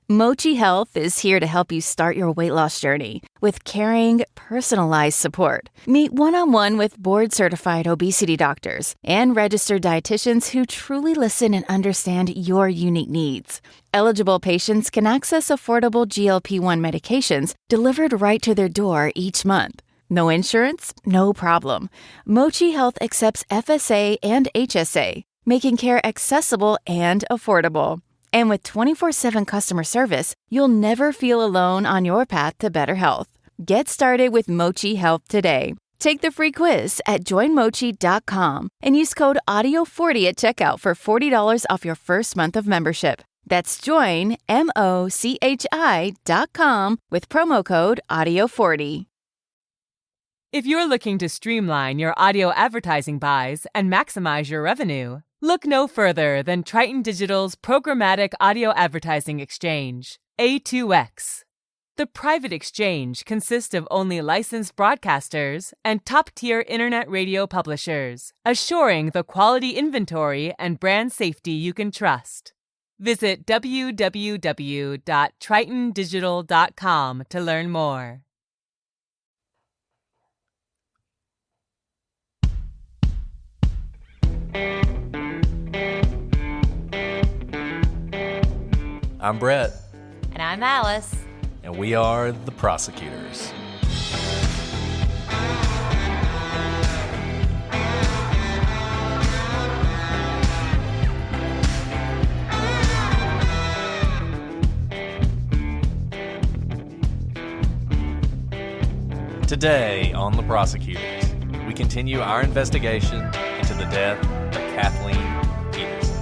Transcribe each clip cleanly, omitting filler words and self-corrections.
Mochi Health is here to help you start your weight loss journey with caring, personalized support. Meet one-on-one with board-certified obesity doctors and registered dietitians who truly listen and understand your unique needs. Eligible patients can access affordable GLP-1 medications delivered right to their door each month. No insurance? No problem. Mochi Health accepts FSA and HSA, making care accessible and affordable. And with 24/7 customer service, you'll never feel alone on your path to better health. Get started with Mochi Health today. Take the free quiz at joinmochi.com and use code AUDIO40 at checkout for $40 off your first month of membership. That's joinmochi.com with promo code AUDIO40. If you're looking to streamline your audio advertising buys and maximize your revenue, look no further than Triton Digital's programmatic audio advertising exchange, A2X. The private exchange consists of only licensed broadcasters and top-tier internet radio publishers, assuring the quality inventory and brand safety you can trust. Visit www.tritondigital.com to learn more. I'm Brett. And I'm Alice. And we are the prosecutors. Today on The Prosecutors, we continue our investigation into the death of Kathleen Peterson.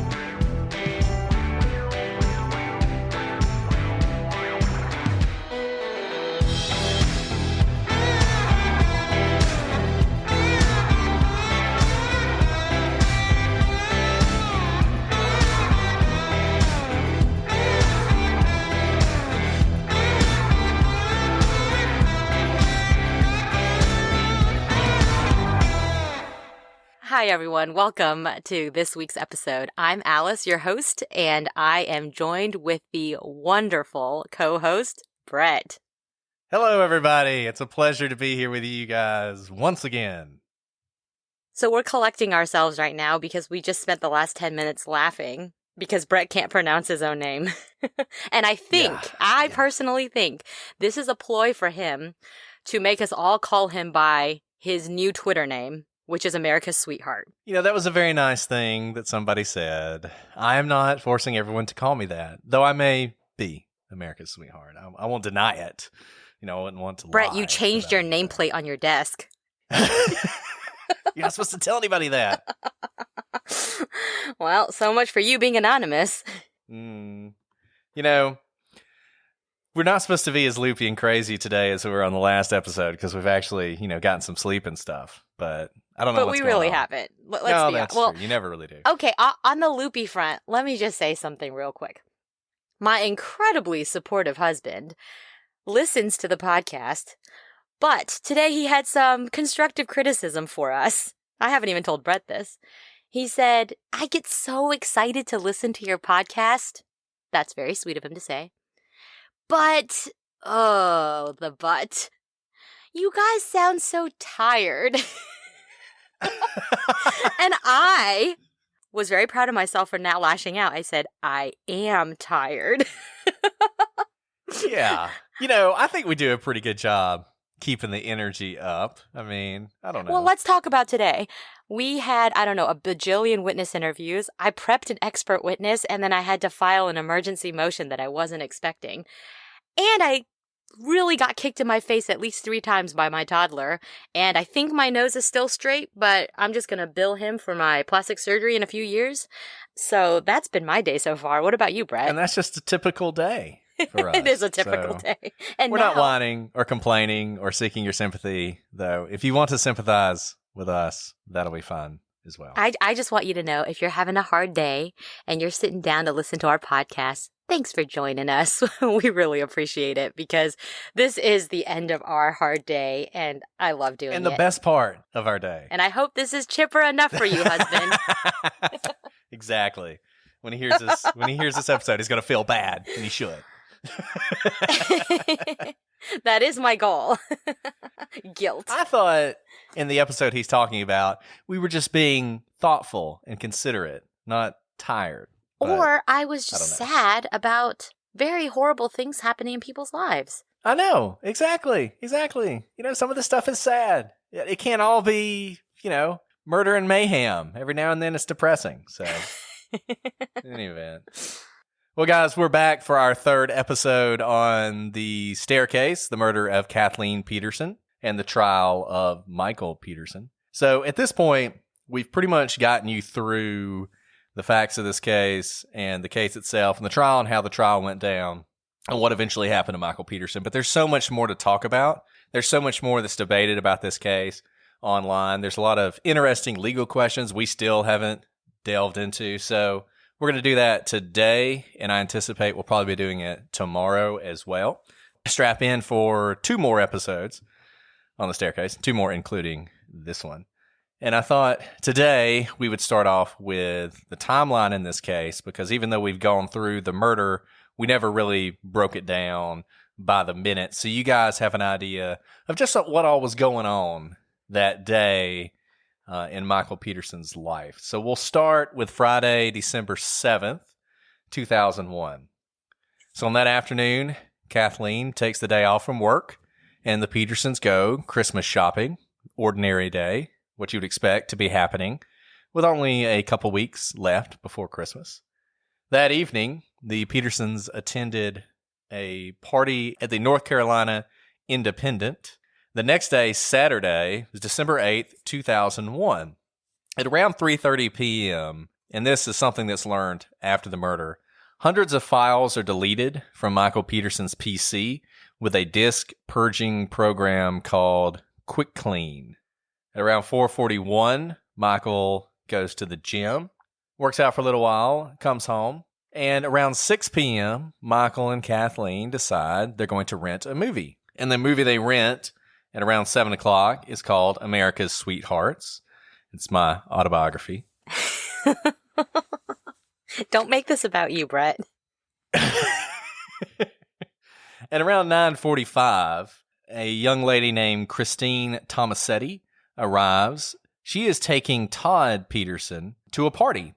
Hi, everyone. Welcome to this week's episode. I'm Alice, your host, and I am joined with the wonderful co-host, Brett. Hello, everybody. It's a pleasure to be here with you guys once again. So we're collecting ourselves right now because we just spent the last 10 minutes laughing because Brett can't pronounce his own name. And I personally think this is a ploy for him to make us all call him by his new Twitter name, which is America's Sweetheart. You know, that was a very nice thing that somebody said. I am not forcing everyone to call me that, though I may be America's Sweetheart. I won't deny it. You know, I wouldn't want to Brett, lie you changed your nameplate on your desk. You're not supposed to tell anybody that. Well, so much for you being anonymous. You know, we're not supposed to be as loopy and crazy today as we were on the last episode because we've actually, gotten some sleep and stuff. But I don't know what's going on. But we really haven't. No, that's true. You never really do. Okay, on the loopy front, let me just say something real quick. My incredibly supportive husband listens to the podcast, but today he had some constructive criticism for us. I haven't even told Brett this. He said, I get so excited to listen to your podcast. That's very sweet of him to say. But, you guys sound so tired. And I was very proud of myself for not lashing out. I said, I am tired. Yeah. I think we do a pretty good job keeping the energy up. I mean, I don't know. Well, let's talk about today. We had, a bajillion witness interviews. I prepped an expert witness, and then I had to file an emergency motion that I wasn't expecting. And I really got kicked in my face at least 3 times by my toddler. And I think my nose is still straight, but I'm just going to bill him for my plastic surgery in a few years. So that's been my day so far. What about you, Brett? And that's just a typical day for us. It is a typical day. And we're not whining or complaining or seeking your sympathy, though. If you want to sympathize with us, that'll be fun as well. I just want you to know, if you're having a hard day and you're sitting down to listen to our podcast, thanks for joining us. We really appreciate it because this is the end of our hard day, and I love doing it. And the best part of our day. And I hope this is chipper enough for you, husband. Exactly. When he hears this episode, he's going to feel bad, and he should. That is my goal. Guilt. I thought in the episode he's talking about, we were just being thoughtful and considerate, not tired. Or I was just sad about very horrible things happening in people's lives. I know. Exactly. Some of this stuff is sad. It can't all be, murder and mayhem. Every now and then it's depressing. So, in any event. Well, guys, we're back for our third episode on the staircase, the murder of Kathleen Peterson and the trial of Michael Peterson. So at this point, we've pretty much gotten you through the facts of this case and the case itself and the trial and how the trial went down and what eventually happened to Michael Peterson. But there's so much more to talk about. There's so much more that's debated about this case online. There's a lot of interesting legal questions we still haven't delved into. So we're going to do that today, and I anticipate we'll probably be doing it tomorrow as well. Strap in for 2 more episodes on the staircase, 2 more including this one. And I thought today we would start off with the timeline in this case, because even though we've gone through the murder, we never really broke it down by the minute. So you guys have an idea of just what all was going on that day in Michael Peterson's life. So we'll start with Friday, December 7th, 2001. So on that afternoon, Kathleen takes the day off from work, and the Petersons go Christmas shopping. Ordinary day, what you'd expect to be happening, with only a couple weeks left before Christmas. That evening, the Petersons attended a party at the North Carolina Independent. The next day, Saturday, was December 8th, 2001. At around 3:30 p.m., and this is something that's learned after the murder, hundreds of files are deleted from Michael Peterson's PC with a disk purging program called Quick Clean. At around 4:41, Michael goes to the gym, works out for a little while, comes home, and around 6 p.m., Michael and Kathleen decide they're going to rent a movie. And the movie they rent at around 7 o'clock is called America's Sweethearts. It's my autobiography. Don't make this about you, Brett. At around 9:45, a young lady named Christine Tomasetti arrives. She is taking Todd Peterson to a party.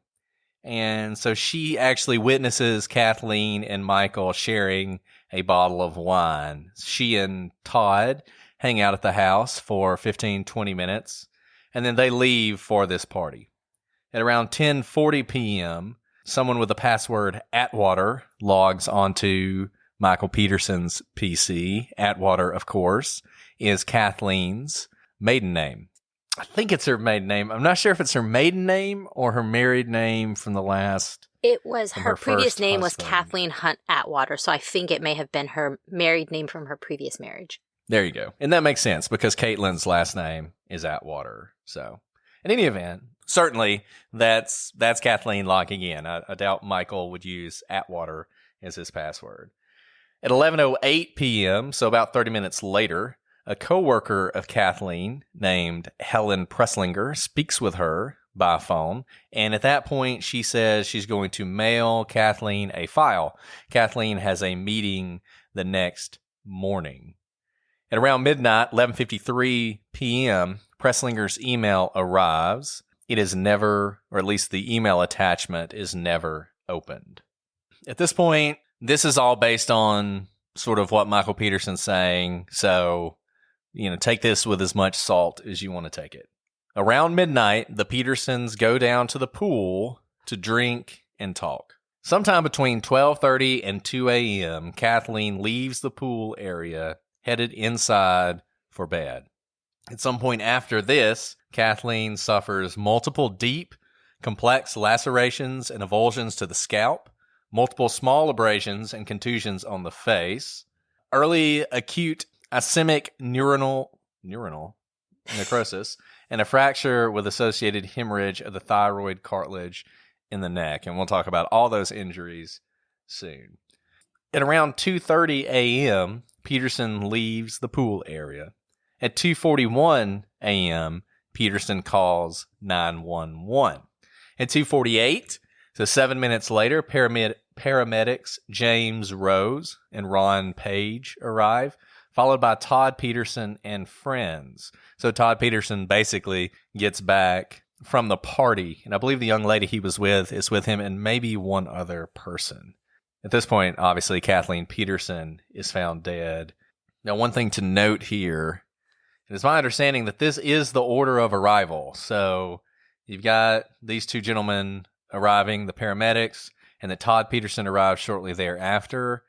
And so she actually witnesses Kathleen and Michael sharing a bottle of wine. She and Todd hang out at the house for 15-20 minutes, and then they leave for this party. At around 10:40 p.m., someone with the password Atwater logs onto Michael Peterson's PC. Atwater, of course, is Kathleen's maiden name. I think it's her maiden name. I'm not sure if it's her maiden name or her married name from the last. It was her previous name was Kathleen Hunt Atwater, so I think it may have been her married name from her previous marriage. There you go. And that makes sense because Caitlin's last name is Atwater. So in any event, certainly that's Kathleen logging in. I doubt Michael would use Atwater as his password. At 11:08 p.m., so about 30 minutes later, a coworker of Kathleen named Helen Presslinger speaks with her by phone, and at that point, she says she's going to mail Kathleen a file. Kathleen has a meeting the next morning. At around midnight, 11:53 p.m., Presslinger's email arrives. It is never, or at least the email attachment is never opened. At this point, this is all based on sort of what Michael Peterson's saying, so take this with as much salt as you want to take it. Around midnight, the Petersons go down to the pool to drink and talk. Sometime between 12:30 and 2 a.m., Kathleen leaves the pool area, headed inside for bed. At some point after this, Kathleen suffers multiple deep, complex lacerations and avulsions to the scalp, multiple small abrasions and contusions on the face, early acute ischemic neuronal necrosis, and a fracture with associated hemorrhage of the thyroid cartilage in the neck. And we'll talk about all those injuries soon. At around 2:30 a.m., Peterson leaves the pool area. At 2:41 a.m., Peterson calls 911. At 2:48, so 7 minutes later, paramedics James Rose and Ron Page arrive, followed by Todd Peterson and friends. So Todd Peterson basically gets back from the party, and I believe the young lady he was with is with him and maybe one other person. At this point, obviously, Kathleen Peterson is found dead. Now, one thing to note here, it is my understanding that this is the order of arrival. So you've got these two gentlemen arriving, the paramedics, and that Todd Peterson arrived shortly thereafter.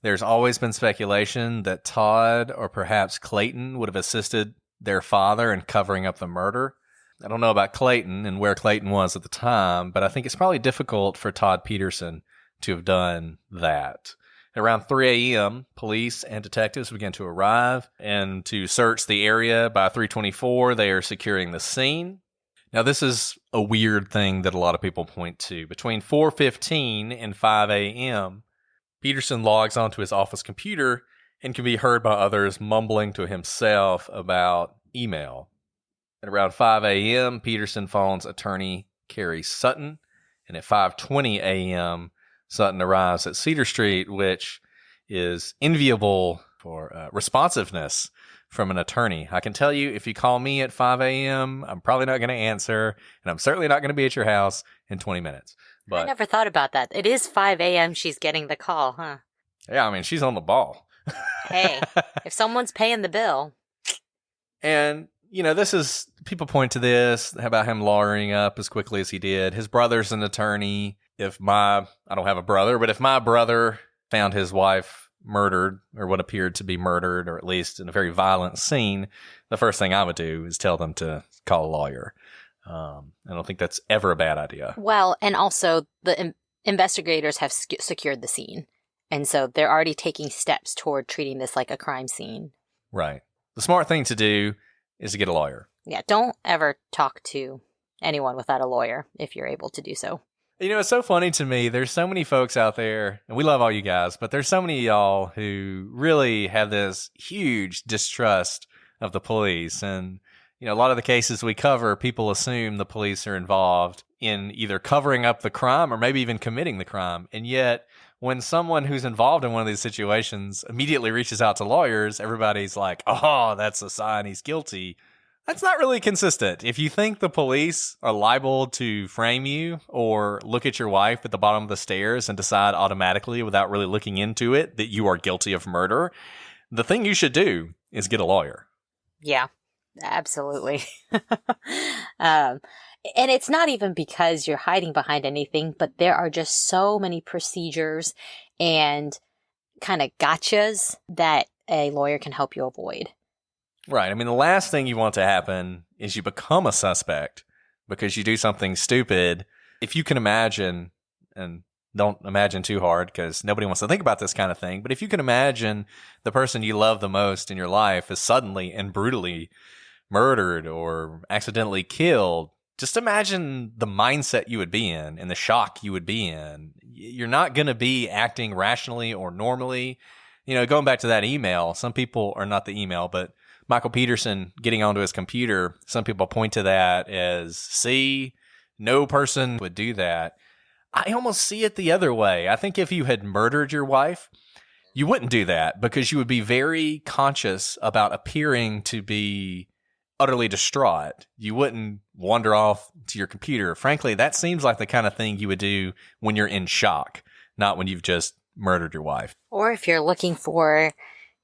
There's always been speculation that Todd or perhaps Clayton would have assisted their father in covering up the murder. I don't know about Clayton and where Clayton was at the time, but I think it's probably difficult for Todd Peterson to have done that. Around 3 a.m., police and detectives begin to arrive and to search the area. By 3:24, they are securing the scene. Now, this is a weird thing that a lot of people point to. Between 4:15 and 5 a.m., Peterson logs onto his office computer and can be heard by others mumbling to himself about email. At around 5 a.m., Peterson phones attorney Carrie Sutton, and at 5:20 a.m., Sutton arrives at Cedar Street, which is enviable for responsiveness from an attorney. I can tell you, if you call me at 5 a.m., I'm probably not going to answer, and I'm certainly not going to be at your house in 20 minutes. But I never thought about that. It is 5 a.m. she's getting the call, huh? Yeah, I mean, she's on the ball. Hey, if someone's paying the bill. And, you know, people point to this about him lawyering up as quickly as he did. His brother's an attorney. I don't have a brother, but if my brother found his wife murdered or what appeared to be murdered, or at least in a very violent scene, the first thing I would do is tell them to call a lawyer. I don't think that's ever a bad idea. Well, and also the investigators have secured the scene. And so they're already taking steps toward treating this like a crime scene. Right. The smart thing to do is to get a lawyer. Yeah, don't ever talk to anyone without a lawyer if you're able to do so. You know, it's so funny to me. There's so many folks out there, and we love all you guys, but there's so many of y'all who really have this huge distrust of the police. And, you know, a lot of the cases we cover, people assume the police are involved in either covering up the crime or maybe even committing the crime. And yet, when someone who's involved in one of these situations immediately reaches out to lawyers, everybody's like, oh, that's a sign he's guilty. That's not really consistent. If you think the police are liable to frame you or look at your wife at the bottom of the stairs and decide automatically without really looking into it that you are guilty of murder, the thing you should do is get a lawyer. Yeah, absolutely. And it's not even because you're hiding behind anything, but there are just so many procedures and kind of gotchas that a lawyer can help you avoid. Right. I mean, the last thing you want to happen is you become a suspect because you do something stupid. If you can imagine, and don't imagine too hard because nobody wants to think about this kind of thing, but if you can imagine the person you love the most in your life is suddenly and brutally murdered or accidentally killed, just imagine the mindset you would be in and the shock you would be in. You're not going to be acting rationally or normally. You know, going back to that email, some people are not the email, but Michael Peterson getting onto his computer, some people point to that as, see, no person would do that. I almost see it the other way. I think if you had murdered your wife, you wouldn't do that because you would be very conscious about appearing to be utterly distraught. You wouldn't wander off to your computer. Frankly, that seems like the kind of thing you would do when you're in shock, not when you've just murdered your wife. Or if you're looking for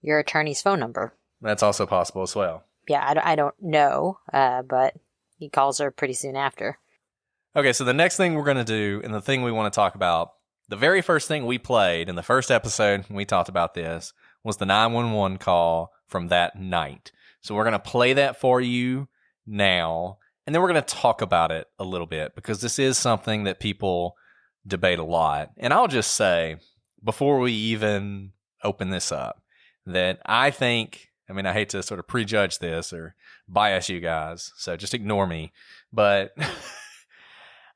your attorney's phone number. That's also possible as well. Yeah, I don't know, but he calls her pretty soon after. Okay, so the next thing we're going to do, and the thing we want to talk about, the very first thing we played in the first episode when we talked about this was the 911 call from that night. So we're going to play that for you now, and then we're going to talk about it a little bit because this is something that people debate a lot. And I'll just say, before we even open this up, that I think, I mean, I hate to sort of prejudge this or bias you guys, so just ignore me. But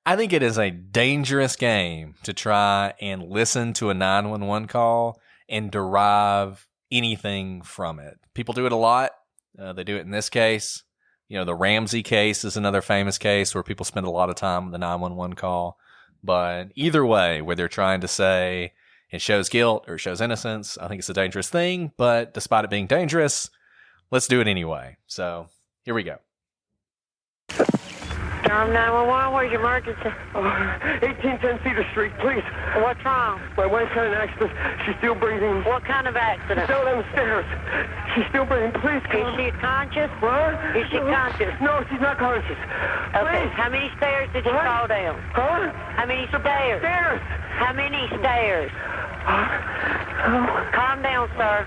I think it is a dangerous game to try and listen to a 911 call and derive anything from it. People do it a lot. They do it in this case. You know, the Ramsey case is another famous case where people spend a lot of time with the 911 call. But either way, whether they're trying to say it shows guilt or shows innocence, I think it's a dangerous thing. But despite it being dangerous, let's do it anyway. So here we go. Durham 911, where's your emergency? 1810 Cedar Street, please. What's wrong? My wife's had an accident. She's still breathing. What kind of accident? Down on the stairs. She's still breathing. Please come. Is she conscious? What? Is she conscious? No, she's not conscious. Okay. Please. How many stairs did you fall down? Huh? How many stairs? Stairs. How many stairs? Calm down, sir.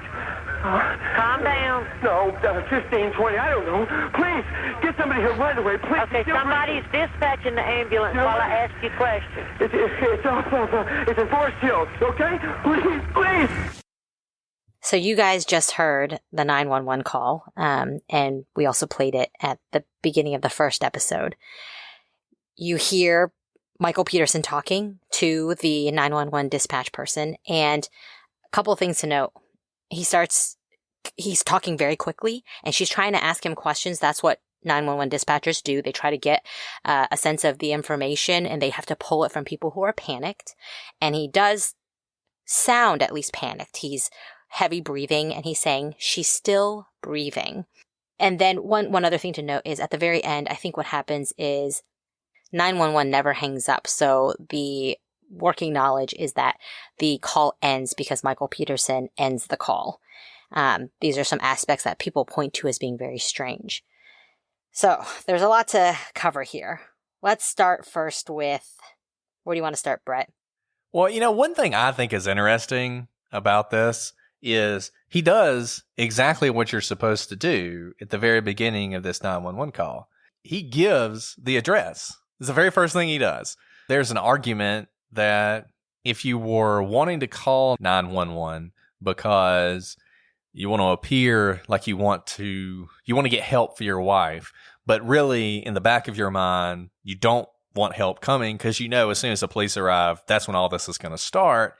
Calm down. No, 15, 20, I don't know. Please, get somebody here right away, please. Okay, somebody's dispatching the ambulance while I ask you questions. It's in Forest Hills, okay? Please. So you guys just heard the 911 call, and we also played it at the beginning of the first episode. You hear Michael Peterson talking to the 911 dispatch person, and a couple of things to note. He's talking very quickly, and she's trying to ask him questions. That's what 911 dispatchers do. They try to get a sense of the information, and they have to pull it from people who are panicked. And he does sound at least panicked. He's heavy breathing, and he's saying, she's still breathing. And then one other thing to note is at the very end, I think what happens is 911 never hangs up. So the working knowledge is that the call ends because Michael Peterson ends the call. These are some aspects that people point to as being very strange. So there's a lot to cover here. Let's start first with, where do you want to start, Brett? Well, one thing I think is interesting about this is he does exactly what you're supposed to do at the very beginning of this 911 call. He gives the address. It's the very first thing he does. There's an argument that if you were wanting to call 911 because you want to appear like you want to get help for your wife, but really in the back of your mind, you don't want help coming because as soon as the police arrive, that's when all this is going to start,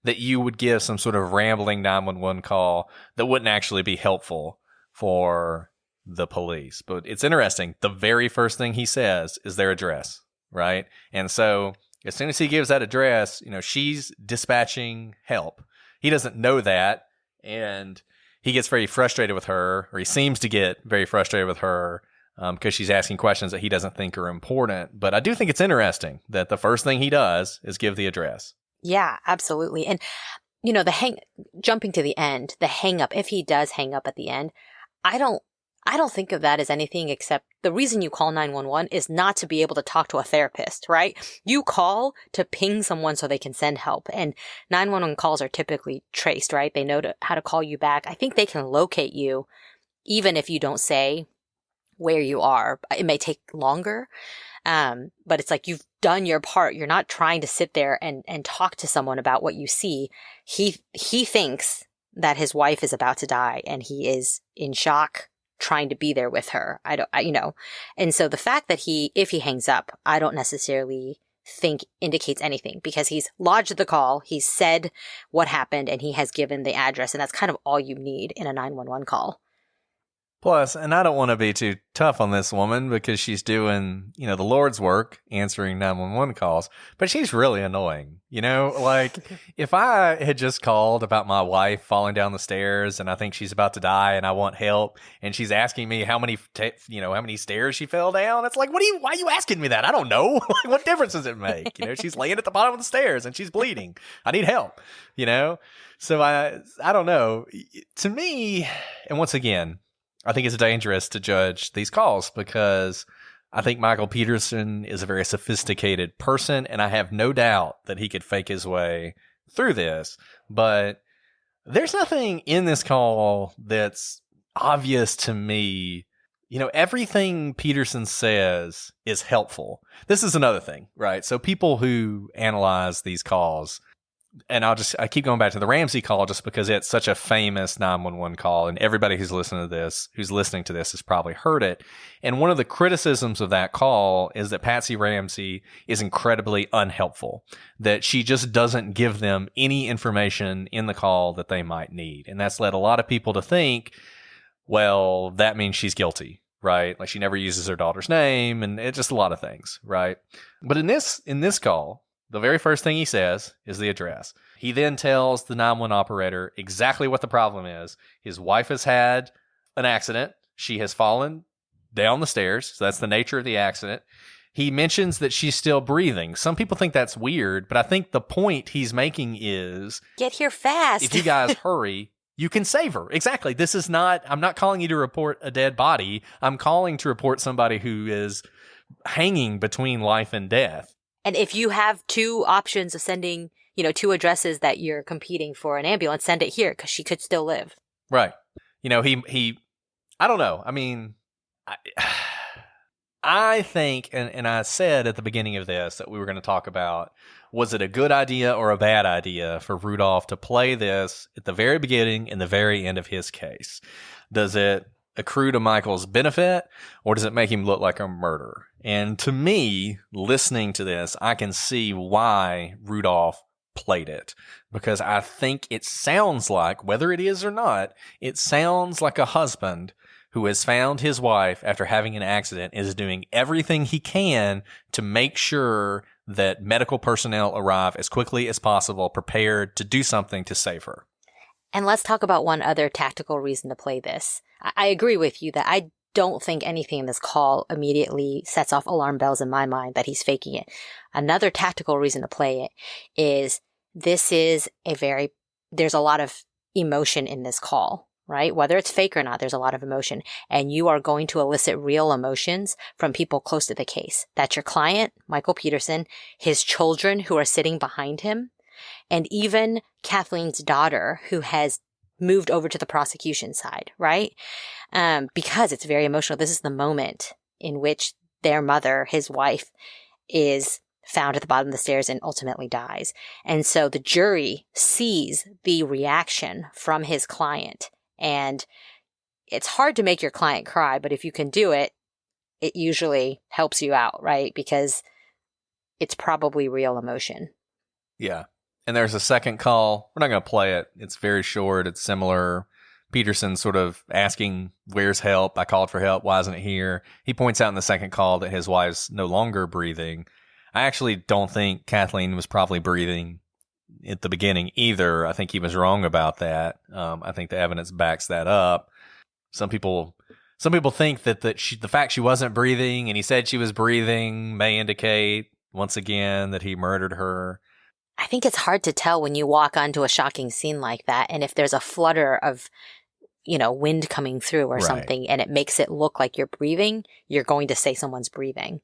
that you would give some sort of rambling 911 call that wouldn't actually be helpful for the police. But it's interesting. The very first thing he says is their address, right? And so as soon as he gives that address, she's dispatching help. He doesn't know that, and he gets very frustrated with her, or he seems to get very frustrated with her because she's asking questions that he doesn't think are important. But I do think it's interesting that the first thing he does is give the address. Yeah, absolutely. And, jumping to the end, the hang up, if he does hang up at the end, I don't think of that as anything except the reason you call 911 is not to be able to talk to a therapist, right? You call to ping someone so they can send help. And 911 calls are typically traced, right? They know how to call you back. I think they can locate you even if you don't say where you are. It may take longer, but it's like you've done your part. You're not trying to sit there and talk to someone about what you see. He thinks that his wife is about to die and he is in shock, trying to be there with her. And so the fact that if he hangs up, I don't necessarily think indicates anything because he's lodged the call, he's said what happened, and he has given the address, and that's kind of all you need in a 911 call. Plus, and I don't want to be too tough on this woman because she's doing, the Lord's work, answering 911 calls, but she's really annoying. Like if I had just called about my wife falling down the stairs and I think she's about to die and I want help and she's asking me how many stairs she fell down, it's like, why are you asking me that? I don't know. What difference does it make? She's laying at the bottom of the stairs and she's bleeding. I need help, So I don't know. To me, and once again, I think it's dangerous to judge these calls because I think Michael Peterson is a very sophisticated person, and I have no doubt that he could fake his way through this. But there's nothing in this call that's obvious to me. Everything Peterson says is helpful. This is another thing, right? So people who analyze these calls, and I keep going back to the Ramsey call just because it's such a famous 911 call, and everybody who's listening to this has probably heard it. And one of the criticisms of that call is that Patsy Ramsey is incredibly unhelpful, that she just doesn't give them any information in the call that they might need. And that's led a lot of people to think, well, that means she's guilty, right? Like she never uses her daughter's name, and it's just a lot of things, right? But in this call, The very first thing he says is the address. He then tells the 911 operator exactly what the problem is. His wife has had an accident. She has fallen down the stairs. So that's the nature of the accident. He mentions that she's still breathing. Some people think that's weird, but I think the point he's making is... Get here fast. If you guys hurry, you can save her. Exactly. This is not... I'm not calling you to report a dead body. I'm calling to report somebody who is hanging between life and death. And if you have two options of sending, two addresses that you're competing for an ambulance, send it here because she could still live. Right. He I don't know. I mean... I think, and I said at the beginning of this that we were going to talk about, was it a good idea or a bad idea for Rudolph to play this at the very beginning and the very end of his case? Does it accrue to Michael's benefit, or does it make him look like a murderer? And to me, listening to this, I can see why Rudolph played it, because I think it sounds like, whether it is or not, it sounds like a husband who has found his wife after having an accident is doing everything he can to make sure that medical personnel arrive as quickly as possible, prepared to do something to save her. And let's talk about one other tactical reason to play this. I agree with you that I don't think anything in this call immediately sets off alarm bells in my mind that he's faking it. Another tactical reason to play it is there's a lot of emotion in this call. Right? Whether it's fake or not, there's a lot of emotion. And you are going to elicit real emotions from people close to the case. That's your client, Michael Peterson, his children who are sitting behind him, and even Kathleen's daughter who has moved over to the prosecution side, right? Because it's very emotional. This is the moment in which their mother, his wife, is found at the bottom of the stairs and ultimately dies. And so the jury sees the reaction from his client. And it's hard to make your client cry, but if you can do it, it usually helps you out, right? Because it's probably real emotion. Yeah. And there's a second call. We're not going to play it. It's very short. It's similar. Peterson sort of asking, where's help? I called for help. Why isn't it here? He points out in the second call that his wife's no longer breathing. I actually don't think Kathleen was probably breathing at the beginning either. I think he was wrong about that. I think the evidence backs that up. Some people think that the fact she wasn't breathing and he said she was breathing may indicate once again that he murdered her. I think it's hard to tell when you walk onto a shocking scene like that, and if there's a flutter of wind coming through or something, and it makes it look like you're breathing, you're going to say someone's breathing.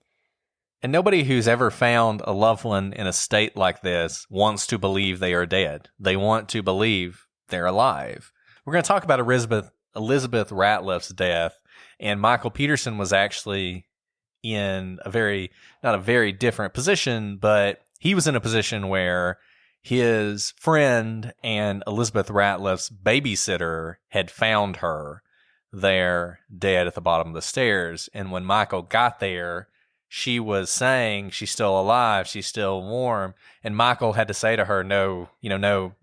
And nobody who's ever found a loved one in a state like this wants to believe they are dead. They want to believe they're alive. We're going to talk about Elizabeth Ratliff's death, and Michael Peterson was actually in not a very different position, but he was in a position where his friend and Elizabeth Ratliff's babysitter had found her there dead at the bottom of the stairs. And when Michael got there, she was saying she's still alive, she's still warm. And Michael had to say to her, no,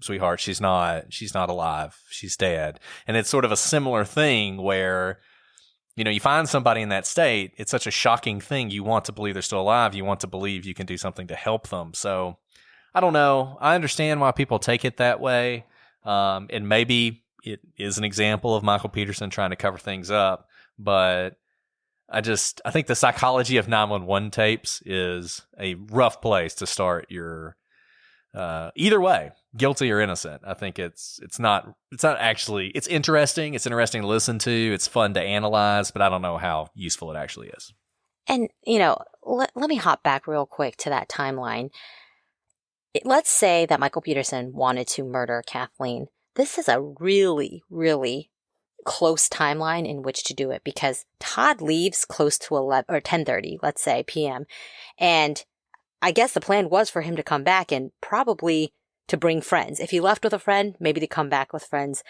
sweetheart, she's not alive. She's dead. And it's sort of a similar thing where, you find somebody in that state. It's such a shocking thing. You want to believe they're still alive. You want to believe you can do something to help them. So I don't know. I understand why people take it that way. And maybe it is an example of Michael Peterson trying to cover things up, but I think the psychology of 911 tapes is a rough place to start your, either way, guilty or innocent. I think it's not actually, it's interesting. It's interesting to listen to. It's fun to analyze, but I don't know how useful it actually is. And, let me hop back real quick to that timeline. Let's say that Michael Peterson wanted to murder Kathleen. This is a really, really close timeline in which to do it, because Todd leaves close to 11 or 10:30, let's say, p.m. And I guess the plan was for him to come back and probably to bring friends. If he left with a friend, maybe to come back with friends.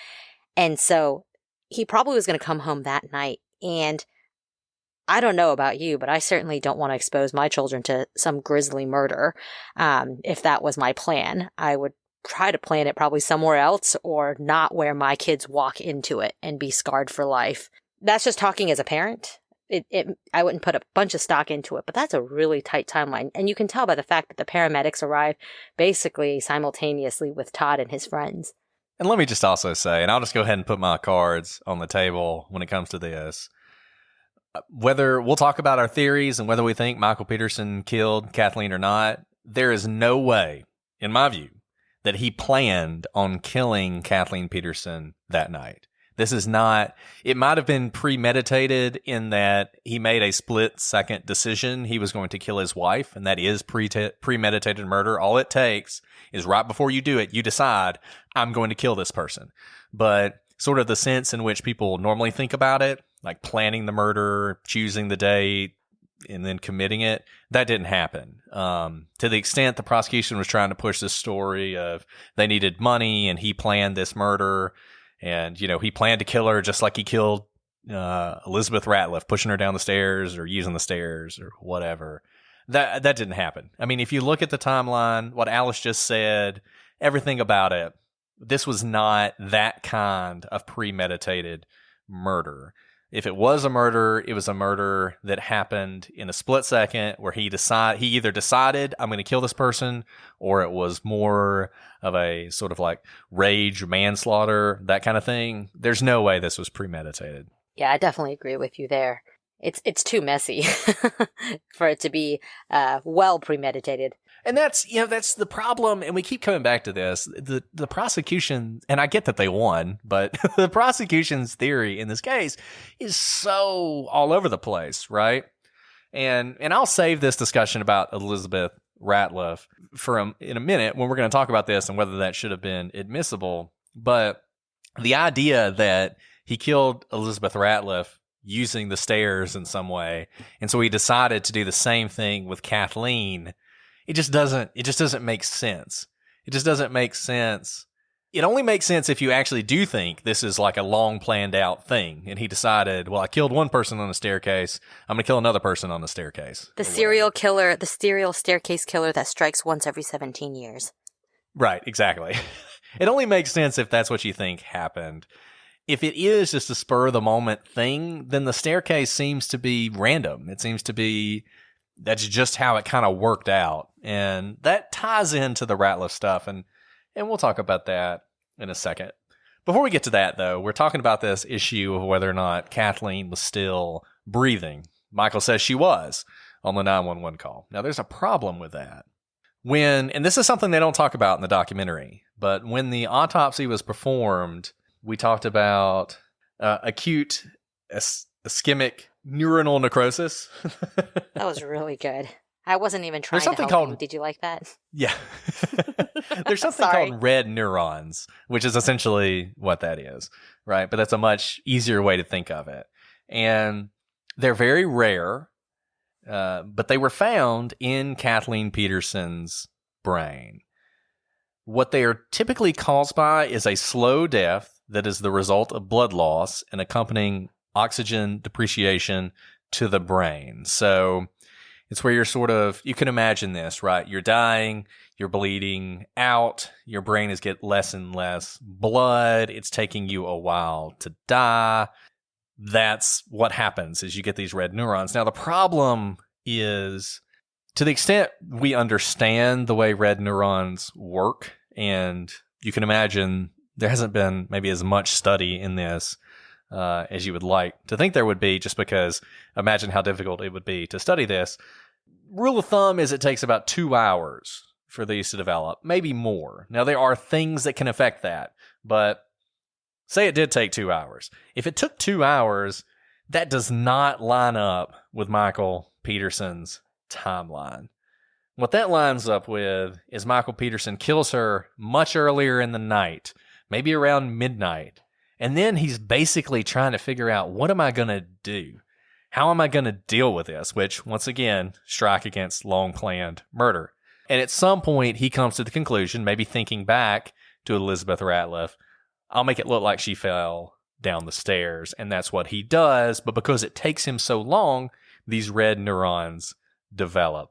And so he probably was going to come home that night. And I don't know about you, but I certainly don't want to expose my children to some grisly murder. If that was my plan, I would try to plan it probably somewhere else, or not where my kids walk into it and be scarred for life. That's just talking as a parent. I wouldn't put a bunch of stock into it, but that's a really tight timeline. And you can tell by the fact that the paramedics arrive basically simultaneously with Todd and his friends. And let me just also say, and I'll just go ahead and put my cards on the table when it comes to this. Whether we'll talk about our theories and whether we think Michael Peterson killed Kathleen or not, there is no way, in my view, that he planned on killing Kathleen Peterson that night. This is not, it might have been premeditated in that he made a split-second decision he was going to kill his wife, and that is premeditated murder. All it takes is right before you do it, you decide, I'm going to kill this person. But sort of the sense in which people normally think about it, like planning the murder, choosing the date, and then committing it, that didn't happen. To the extent the prosecution was trying to push this story of they needed money and he planned this murder, and, you know, he planned to kill her just like he killed Elizabeth Ratliff, pushing her down the stairs or using the stairs or whatever. That didn't happen. I mean, if you look at the timeline, what Alice just said, everything about it, this was not that kind of premeditated murder. If it was a murder, it was a murder that happened in a split second where he either decided I'm going to kill this person, or it was more of a sort of like rage, manslaughter, that kind of thing. There's no way this was premeditated. Yeah, I definitely agree with you there. It's too messy for it to be well premeditated. And that's the problem. And we keep coming back to this. The prosecution, and I get that they won, but the prosecution's theory in this case is so all over the place, right? And I'll save this discussion about Elizabeth Ratliff in a minute when we're going to talk about this and whether that should have been admissible. But the idea that he killed Elizabeth Ratliff using the stairs in some way, and so he decided to do the same thing with Kathleen, it just doesn't make sense. It just doesn't make sense. It only makes sense if you actually do think this is like a long planned out thing, and he decided, well, I killed one person on the staircase, I'm going to kill another person on the staircase. The serial staircase killer that strikes once every 17 years. Right, exactly. It only makes sense if that's what you think happened. If it is just a spur of the moment thing, then the staircase seems to be random. It seems to be that's just how it kind of worked out. And that ties into the Ratliff stuff. And we'll talk about that in a second. Before we get to that, though, we're talking about this issue of whether or not Kathleen was still breathing. Michael says she was on the 911 call. Now, there's a problem with that. And this is something they don't talk about in the documentary, but when the autopsy was performed, we talked about acute ischemic neuronal necrosis. That was really good. I wasn't even trying to help you. Did you like that? Yeah. There's something called red neurons, which is essentially what that is, right? But that's a much easier way to think of it. And they're very rare, but they were found in Kathleen Peterson's brain. What they are typically caused by is a slow death that is the result of blood loss and accompanying oxygen depreciation to the brain. So it's where you can imagine this, right? You're dying, you're bleeding out, your brain is getting less and less blood, it's taking you a while to die. That's what happens is you get these red neurons. Now, the problem is, to the extent we understand the way red neurons work, and you can imagine there hasn't been maybe as much study in this as you would like to think there would be, just because imagine how difficult it would be to study this. Rule of thumb is it takes about 2 hours for these to develop, maybe more. Now, there are things that can affect that, but say it did take 2 hours. If it took 2 hours, that does not line up with Michael Peterson's timeline. What that lines up with is Michael Peterson kills her much earlier in the night, maybe around midnight. And then he's basically trying to figure out, what am I going to do? How am I going to deal with this? Which, once again, strike against long-planned murder. And at some point, he comes to the conclusion, maybe thinking back to Elizabeth Ratliff, I'll make it look like she fell down the stairs. And that's what he does. But because it takes him so long, these red neurons develop.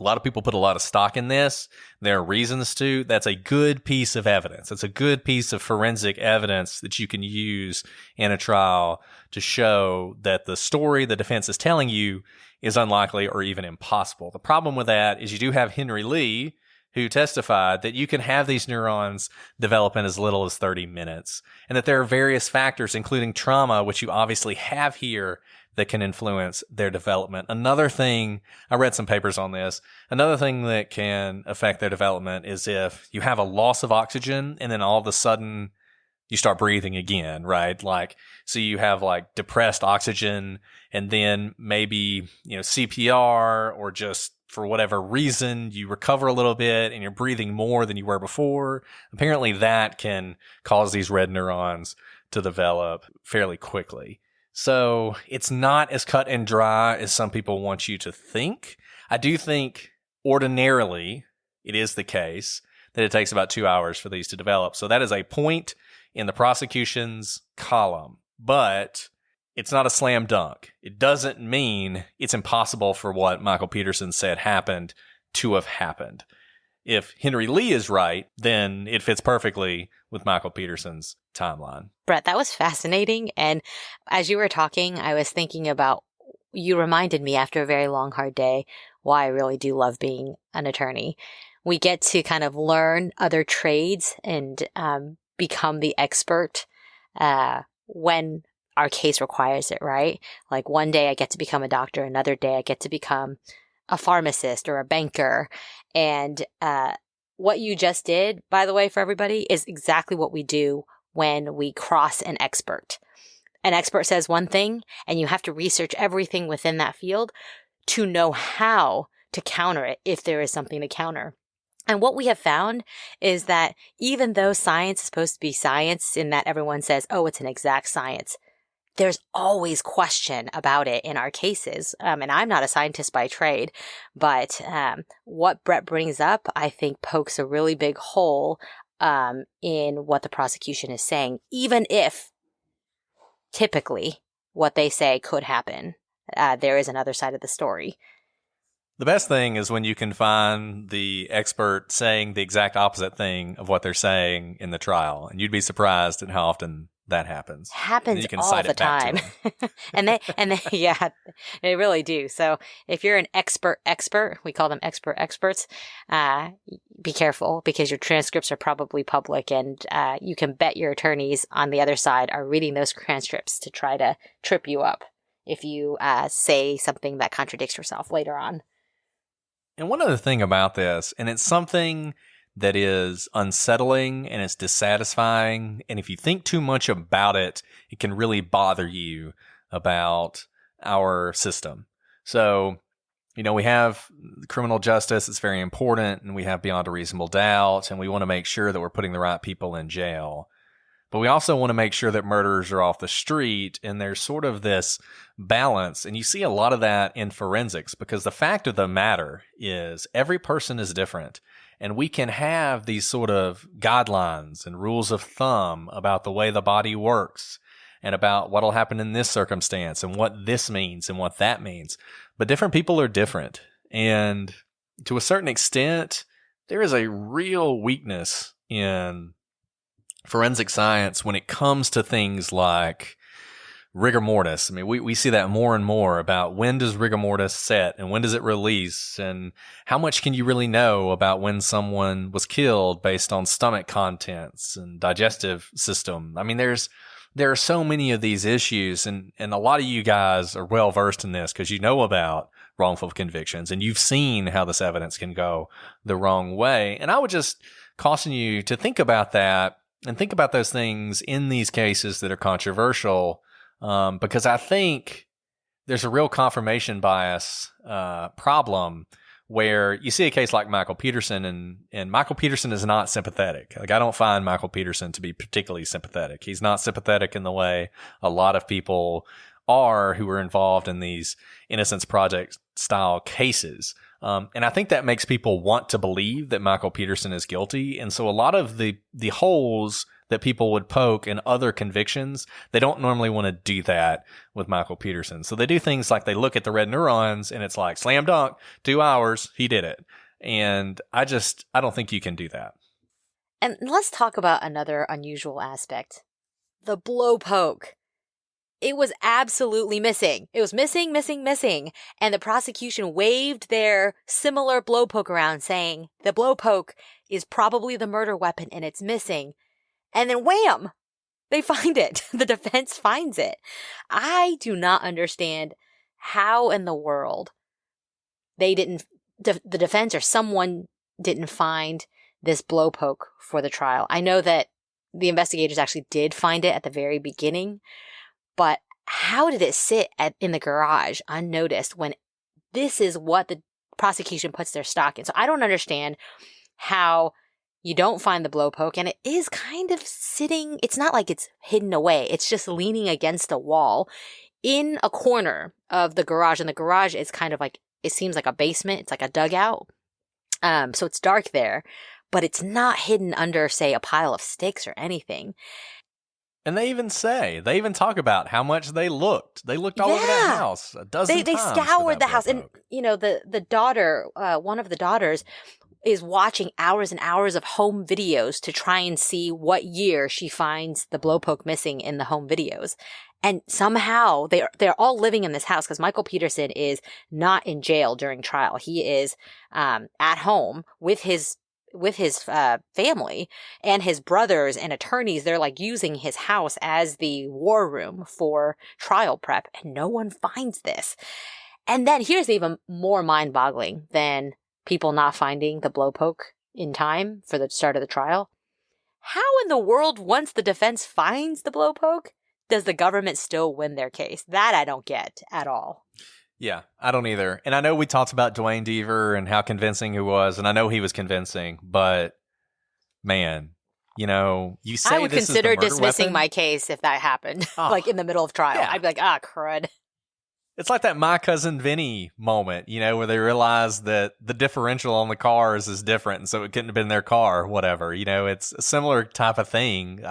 A lot of people put a lot of stock in this. There are reasons to. That's a good piece of evidence. It's a good piece of forensic evidence that you can use in a trial to show that the story the defense is telling you is unlikely or even impossible. The problem with that is you do have Henry Lee, who testified that you can have these neurons develop in as little as 30 minutes, and that there are various factors, including trauma, which you obviously have here, that can influence their development. Another thing, I read some papers on this, another thing that can affect their development is if you have a loss of oxygen and then all of a sudden you start breathing again, right? Like, so you have like depressed oxygen and then maybe, CPR, or just for whatever reason, you recover a little bit and you're breathing more than you were before. Apparently that can cause these red neurons to develop fairly quickly. So it's not as cut and dry as some people want you to think. I do think ordinarily it is the case that it takes about 2 hours for these to develop. So that is a point in the prosecution's column, but it's not a slam dunk. It doesn't mean it's impossible for what Michael Peterson said happened to have happened. If Henry Lee is right, then it fits perfectly with Michael Peterson's timeline. Brett, that was fascinating. And as you were talking, I was thinking about, you reminded me after a very long, hard day, why I really do love being an attorney. We get to kind of learn other trades and become the expert when our case requires it, right? Like one day I get to become a doctor, another day I get to become a pharmacist or a banker. And what you just did, by the way, for everybody, is exactly what we do when we cross an expert. An expert says one thing, and you have to research everything within that field to know how to counter it if there is something to counter. And what we have found is that even though science is supposed to be science in that everyone says, oh, it's an exact science, there's always question about it in our cases. And I'm not a scientist by trade, but what Brett brings up, I think, pokes a really big hole in what the prosecution is saying, even if typically what they say could happen. There is another side of the story. The best thing is when you can find the expert saying the exact opposite thing of what they're saying in the trial. And you'd be surprised at how often that happens. Happens all the time. and they, yeah, they really do. So if you're an expert, we call them experts, be careful because your transcripts are probably public, and you can bet your attorneys on the other side are reading those transcripts to try to trip you up if you say something that contradicts yourself later on. And one other thing about this, and it's something that is unsettling and it's dissatisfying, and if you think too much about it, it can really bother you about our system. So, we have criminal justice, it's very important, and we have beyond a reasonable doubt, and we want to make sure that we're putting the right people in jail. But we also want to make sure that murderers are off the street, and there's sort of this balance. And you see a lot of that in forensics, because the fact of the matter is every person is different. And we can have these sort of guidelines and rules of thumb about the way the body works and about what will happen in this circumstance and what this means and what that means. But different people are different. And to a certain extent, there is a real weakness in forensic science when it comes to things like rigor mortis. I mean, we see that more and more about when does rigor mortis set and when does it release, and how much can you really know about when someone was killed based on stomach contents and digestive system. I mean, there are so many of these issues, and a lot of you guys are well versed in this because you know about wrongful convictions and you've seen how this evidence can go the wrong way. And I would just caution you to think about that and think about those things in these cases that are controversial, because I think there's a real confirmation bias problem where you see a case like Michael Peterson, and Michael Peterson is not sympathetic. Like, I don't find Michael Peterson to be particularly sympathetic. He's not sympathetic in the way a lot of people are who are involved in these Innocence Project style cases. And I think that makes people want to believe that Michael Peterson is guilty. And so a lot of the holes that people would poke in other convictions, they don't normally want to do that with Michael Peterson. So they do things like they look at the red neurons and it's like, slam dunk, 2 hours, he did it. And I don't think you can do that. And let's talk about another unusual aspect. The blow poke. It was absolutely missing. It was missing. And the prosecution waved their similar blow poke around saying the blow poke is probably the murder weapon and it's missing. And then wham! They find it. The defense finds it. I do not understand how in the world the defense or someone didn't find this blow poke for the trial. I know that the investigators actually did find it at the very beginning, but how did it sit in the garage unnoticed when this is what the prosecution puts their stock in? So I don't understand how you don't find the blow poke, and it is kind of sitting, it's not like it's hidden away. It's just leaning against a wall in a corner of the garage, and the garage is kind of like, it seems like a basement. It's like a dugout. So it's dark there, but it's not hidden under, say, a pile of sticks or anything. And they even talk about how much they looked. They looked all over that house a dozen times. They scoured the house. And, the daughter, one of the daughters is watching hours and hours of home videos to try and see what year she finds the blow poke missing in the home videos. And somehow they're all living in this house because Michael Peterson is not in jail during trial. He is at home with his family and his brothers and attorneys. They're like using his house as the war room for trial prep, and no one finds this. And then here's even more mind-boggling than people not finding the blow poke in time for the start of the trial. How in the world, once the defense finds the blow poke, does the government still win their case? That I don't get at all. Yeah, I don't either. And I know we talked about Dwayne Deaver and how convincing he was, and I know he was convincing, but man, you say I would this consider is the murder dismissing weapon? my case if that happened, like in the middle of trial. Yeah. I'd be like, crud. It's like that My Cousin Vinny moment, where they realize that the differential on the cars is different, and so it couldn't have been their car, whatever. It's a similar type of thing.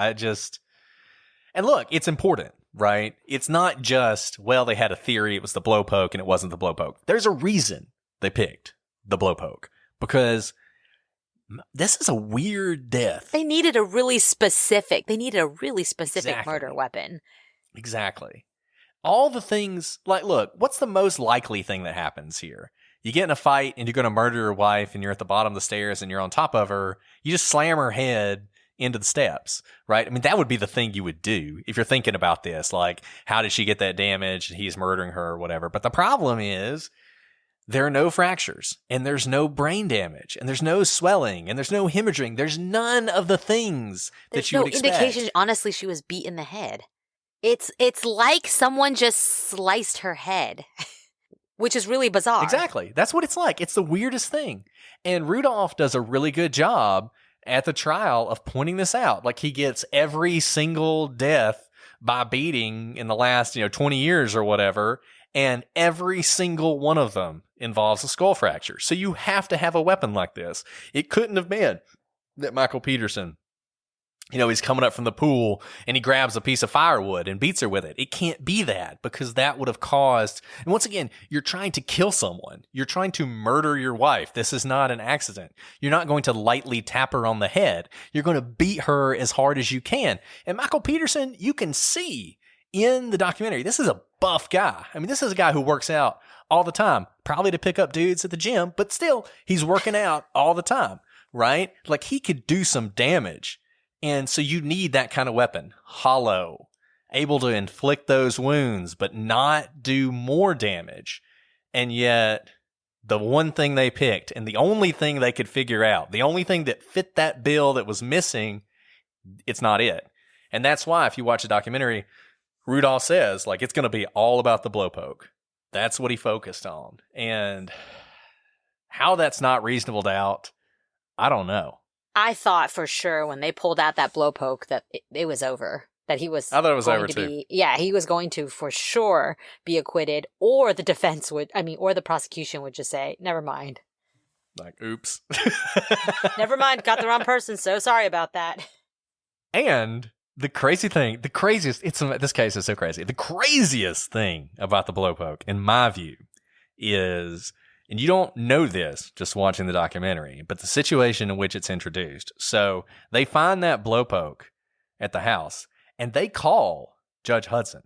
And look, it's important, right? It's not just, they had a theory, it was the blow poke, and it wasn't the blow poke. There's a reason they picked the blow poke, because this is a weird death. They needed a really specific Exactly. murder weapon. Exactly. All the things, look, what's the most likely thing that happens here? You get in a fight and you're going to murder your wife and you're at the bottom of the stairs and you're on top of her. You just slam her head into the steps, right? I mean, that would be the thing you would do if you're thinking about this. Like, how did she get that damage? He's murdering her or whatever. But the problem is there are no fractures and there's no brain damage and there's no swelling and there's no hemorrhaging. There's none of the things that you would expect. There's no indication, honestly, she was beat in the head. It's like someone just sliced her head, which is really bizarre. Exactly. That's what it's like. It's the weirdest thing. And Rudolph does a really good job at the trial of pointing this out. Like, he gets every single death by beating in the last, 20 years or whatever, and every single one of them involves a skull fracture. So you have to have a weapon like this. It couldn't have been that Michael Peterson, he's coming up from the pool and he grabs a piece of firewood and beats her with it. It can't be that, because that would have caused, and once again, you're trying to kill someone. You're trying to murder your wife. This is not an accident. You're not going to lightly tap her on the head. You're going to beat her as hard as you can. And Michael Peterson, you can see in the documentary, this is a buff guy. I mean, this is a guy who works out all the time, probably to pick up dudes at the gym, but still, he's working out all the time, right? Like, he could do some damage. And so you need that kind of weapon, hollow, able to inflict those wounds, but not do more damage. And yet, the one thing they picked, and the only thing they could figure out, the only thing that fit that bill that was missing, it's not it. And that's why, if you watch the documentary, Rudolph says, it's going to be all about the blow poke. That's what he focused on. And how that's not reasonable doubt, I don't know. I thought for sure when they pulled out that blow poke that it was over. That he was. I thought it was over too. He was going to for sure be acquitted, or the defense or the prosecution would just say, "Never mind." Like, oops. Never mind. Got the wrong person. So sorry about that. And the craziest, this case is so crazy. The craziest thing about the blowpoke, in my view, is, and you don't know this just watching the documentary, but the situation in which it's introduced. So they find that blowpoke at the house and they call Judge Hudson.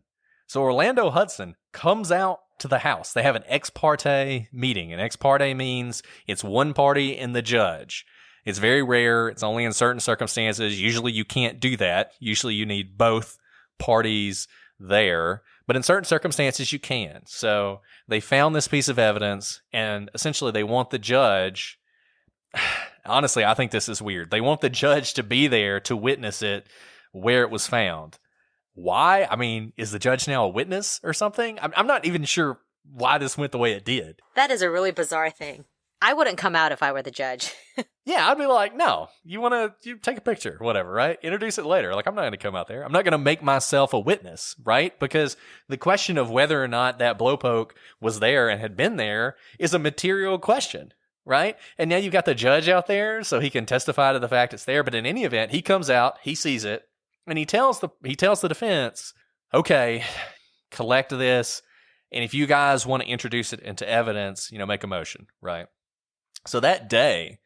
So Orlando Hudson comes out to the house. They have an ex parte meeting. An ex parte means it's one party and the judge. It's very rare. It's only in certain circumstances. Usually you can't do that. Usually you need both parties there. But in certain circumstances you can. So they found this piece of evidence and essentially they want the judge. Honestly, I think this is weird. They want the judge to be there to witness it where it was found. Why? I mean, is the judge now a witness or something? I'm not even sure why this went the way it did. That is a really bizarre thing. I wouldn't come out if I were the judge. Yeah, I'd be like, no, you take a picture, whatever, right? Introduce it later. Like, I'm not going to come out there. I'm not going to make myself a witness, right? Because the question of whether or not that blowpoke was there and had been there is a material question, right? And now you've got the judge out there so he can testify to the fact it's there. But in any event, he comes out, he sees it, and he tells the defense, okay, collect this, and if you guys want to introduce it into evidence, make a motion, right? So that day,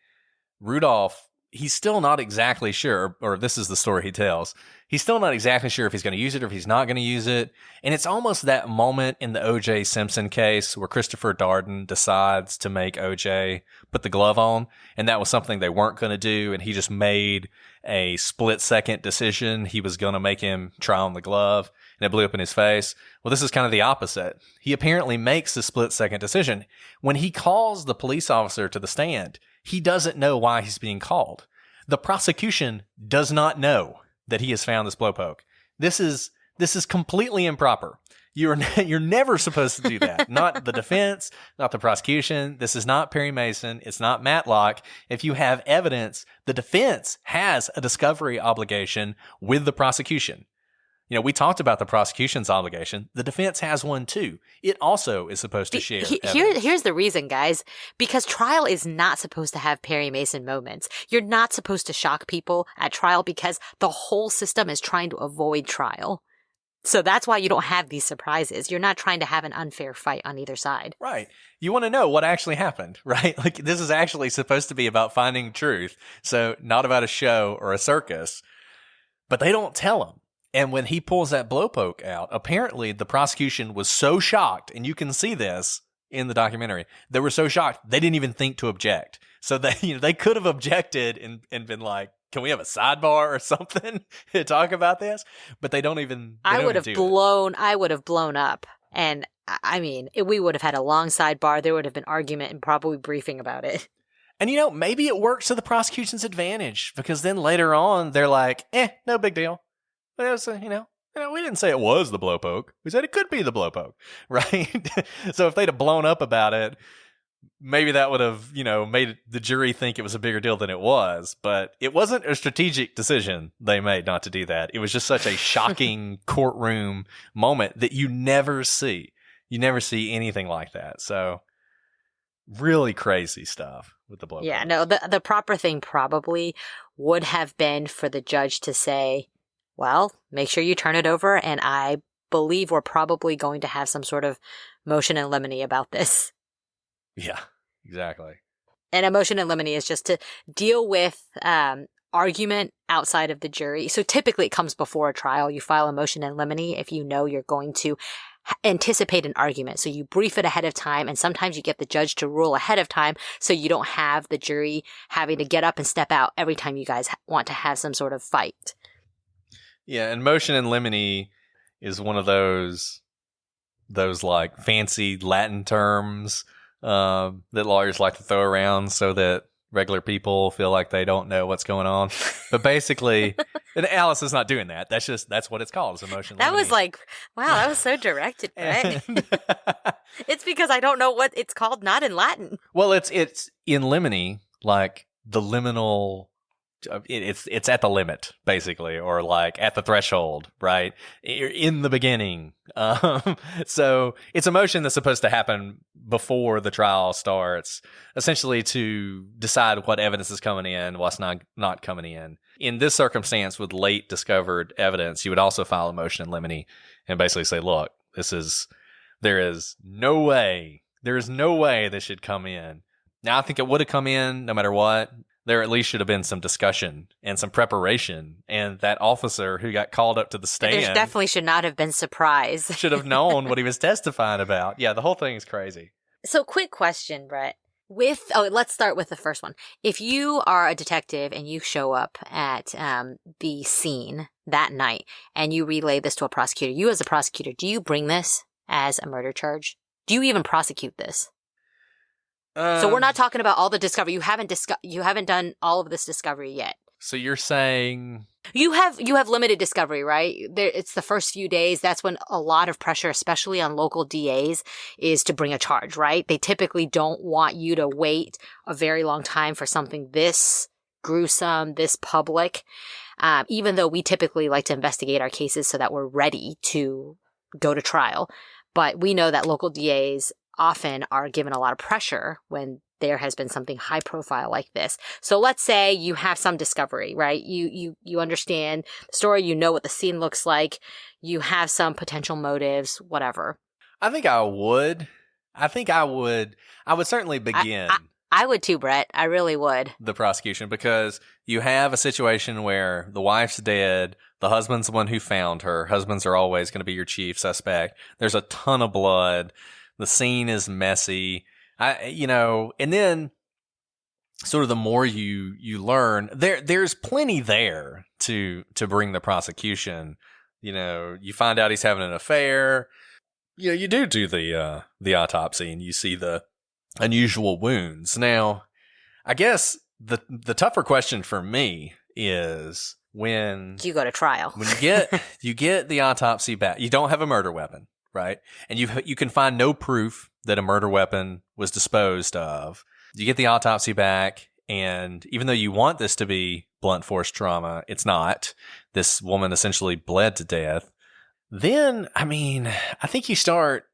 Rudolph, he's still not exactly sure, or this is the story he tells, he's still not exactly sure if he's going to use it or if he's not going to use it. And it's almost that moment in the O.J. Simpson case where Christopher Darden decides to make O.J. put the glove on, and that was something they weren't going to do, and he just made a split-second decision. He was going to make him try on the glove, and it blew up in his face. Well, this is kind of the opposite. He apparently makes the split-second decision. When he calls the police officer to the stand, he doesn't know why he's being called. The prosecution does not know that he has found this blowpoke. This is completely improper. You're never supposed to do that. Not the defense, not the prosecution. This is not Perry Mason. It's not Matlock. If you have evidence, the defense has a discovery obligation with the prosecution. We talked about the prosecution's obligation. The defense has one too. It also is supposed to share evidence. Here's the reason, guys. Because trial is not supposed to have Perry Mason moments. You're not supposed to shock people at trial because the whole system is trying to avoid trial. So that's why you don't have these surprises. You're not trying to have an unfair fight on either side. Right. You want to know what actually happened, right? Like, this is actually supposed to be about finding truth. So not about a show or a circus. But they don't tell him. And when he pulls that blowpoke out, apparently the prosecution was so shocked, and you can see this in the documentary, they were so shocked they didn't even think to object. So they could have objected and been like, can we have a sidebar or something to talk about this? But they don't even. I would have blown up, and I mean, we would have had a long sidebar. There would have been argument and probably briefing about it. And maybe it works to the prosecution's advantage because then later on they're like, no big deal. But it was, we didn't say it was the blowpoke. We said it could be the blowpoke, right? So if they'd have blown up about it, maybe that would have, made the jury think it was a bigger deal than it was. But it wasn't a strategic decision they made not to do that. It was just such a shocking courtroom moment that you never see. You never see anything like that. So really crazy stuff with the blowpoke. Yeah, no, the proper thing probably would have been for the judge to say, well, make sure you turn it over, and I believe we're probably going to have some sort of motion in limine about this. Yeah, exactly. And a motion in limine is just to deal with argument outside of the jury. So typically it comes before a trial. You file a motion in limine if you know you're going to anticipate an argument. So you brief it ahead of time, and sometimes you get the judge to rule ahead of time so you don't have the jury having to get up and step out every time you guys want to have some sort of fight. Yeah, and motion in limine is one of those like fancy Latin terms that lawyers like to throw around so that regular people feel like they don't know what's going on. But basically, and Alice is not doing that. That's what it's called. It's a motion in limine. That was like, wow, that was so directed, Brett. It's because I don't know what it's called, not in Latin. Well, it's in limine, like the liminal. It's at the limit, basically, or like at the threshold, right? In the beginning. So it's a motion that's supposed to happen before the trial starts, essentially to decide what evidence is coming in, what's not coming in. In this circumstance, with late discovered evidence, you would also file a motion in limine and basically say, look, there is no way this should come in. Now, I think it would have come in no matter what. There at least should have been some discussion and some preparation. And that officer who got called up to the stand... There definitely should not have been surprised. should have known what he was testifying about. Yeah, the whole thing is crazy. So, quick question, Brett. Let's start with the first one. If you are a detective and you show up at the scene that night and you relay this to a prosecutor, you as a prosecutor, do you bring this as a murder charge? Do you even prosecute this? So we're not talking about all the discovery. You haven't done all of this discovery yet. So you're saying you have limited discovery, right? It's the first few days. That's when a lot of pressure, especially on local DAs, is to bring a charge, right? They typically don't want you to wait a very long time for something this gruesome, this public, even though we typically like to investigate our cases so that we're ready to go to trial. But we know that local DAs often are given a lot of pressure when there has been something high profile like this. So let's say you have some discovery, right? You understand the story, you know what the scene looks like, you have some potential motives, whatever. I think I would certainly begin. I would too, Brett. I really would. The prosecution, because you have a situation where the wife's dead, the husband's the one who found her. Husbands are always going to be your chief suspect. There's a ton of blood. The scene is messy. And then sort of the more you learn, there's plenty there to bring the prosecution. You find out he's having an affair. You do the autopsy and you see the unusual wounds. Now, I guess the tougher question for me is when you go to trial. When you get the autopsy back, you don't have a murder weapon, right? And you can find no proof that a murder weapon was disposed of. You get the autopsy back, and even though you want this to be blunt force trauma, it's not. This woman essentially bled to death. Then, I think you start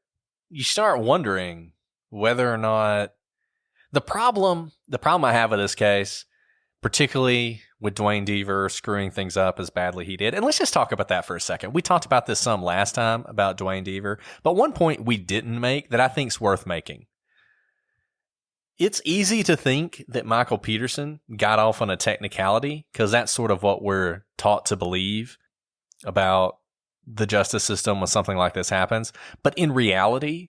wondering whether or not the problem I have with this case, particularly with Dwayne Deaver screwing things up as badly he did. And let's just talk about that for a second. We talked about this some last time about Dwayne Deaver, but one point we didn't make that I think is worth making. It's easy to think that Michael Peterson got off on a technicality because that's sort of what we're taught to believe about the justice system when something like this happens. But in reality,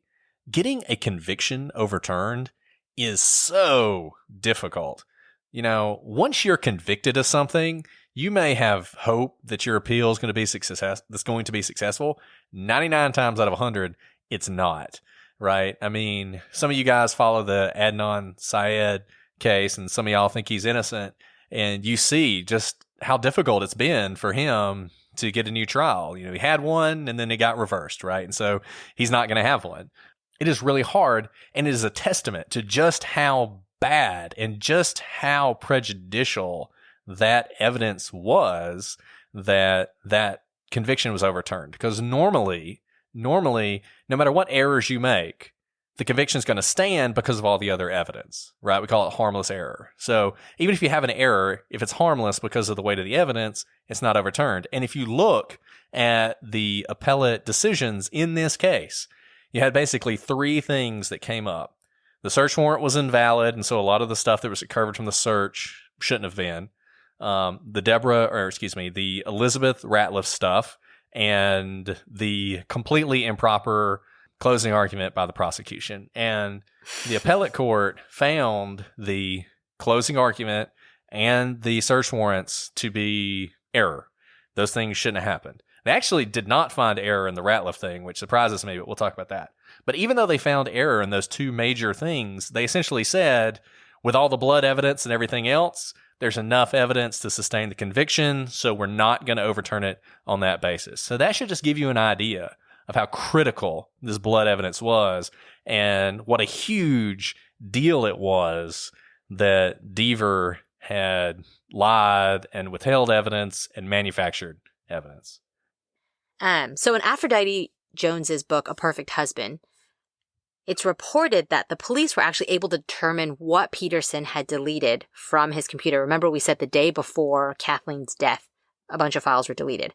getting a conviction overturned is so difficult. Once you're convicted of something, you may have hope that your appeal is going to be successful. 99 times out of 100, it's not, right? Some of you guys follow the Adnan Syed case, and some of y'all think he's innocent, and you see just how difficult it's been for him to get a new trial. He had one, and then it got reversed, right? And so he's not going to have one. It is really hard, and it is a testament to just how bad and just how prejudicial that evidence was that conviction was overturned. Because normally, no matter what errors you make, the conviction is going to stand because of all the other evidence, right? We call it harmless error. So even if you have an error, if it's harmless because of the weight of the evidence, it's not overturned. And if you look at the appellate decisions in this case, you had basically three things that came up. The search warrant was invalid, and so a lot of the stuff that was recovered from the search shouldn't have been. The Elizabeth Ratliff stuff, and the completely improper closing argument by the prosecution. And the appellate court found the closing argument and the search warrants to be error. Those things shouldn't have happened. They actually did not find error in the Ratliff thing, which surprises me, but we'll talk about that. But even though they found error in those two major things, they essentially said, with all the blood evidence and everything else, there's enough evidence to sustain the conviction, so we're not going to overturn it on that basis. So that should just give you an idea of how critical this blood evidence was and what a huge deal it was that Deaver had lied and withheld evidence and manufactured evidence. So in Aphrodite Jones's book, A Perfect Husband, It's reported that the police were actually able to determine what Peterson had deleted from his computer. Remember, we said the day before Kathleen's death, a bunch of files were deleted.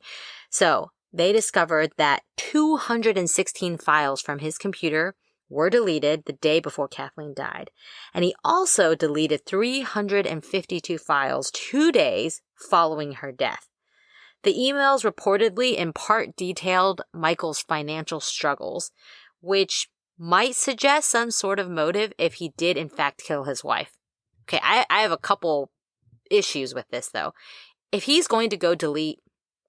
So they discovered that 216 files from his computer were deleted the day before Kathleen died. And he also deleted 352 files 2 days following her death. The emails reportedly in part detailed Michael's financial struggles, which might suggest some sort of motive if he did in fact kill his wife. Okay, I have a couple issues with this though. If he's going to go delete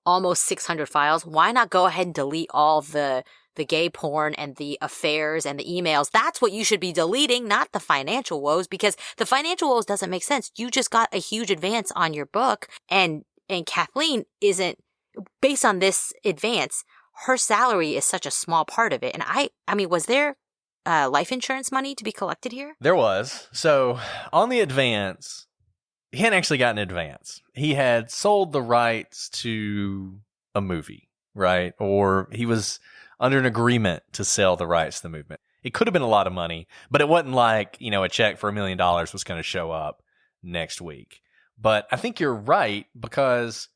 almost 600 files, why not go ahead and delete all the gay porn and the affairs and the emails? That's what you should be deleting, not the financial woes, because the financial woes doesn't make sense. You just got a huge advance on your book, and Kathleen isn't, based on this advance, her salary is such a small part of it. And I mean, was there life insurance money to be collected here? There was. So on the advance, he hadn't actually gotten an advance. He had sold the rights to a movie, right? Or he was under an agreement to sell the rights to the movement. It could have been a lot of money, but it wasn't like, a check for $1 million was going to show up next week. But I think you're right, because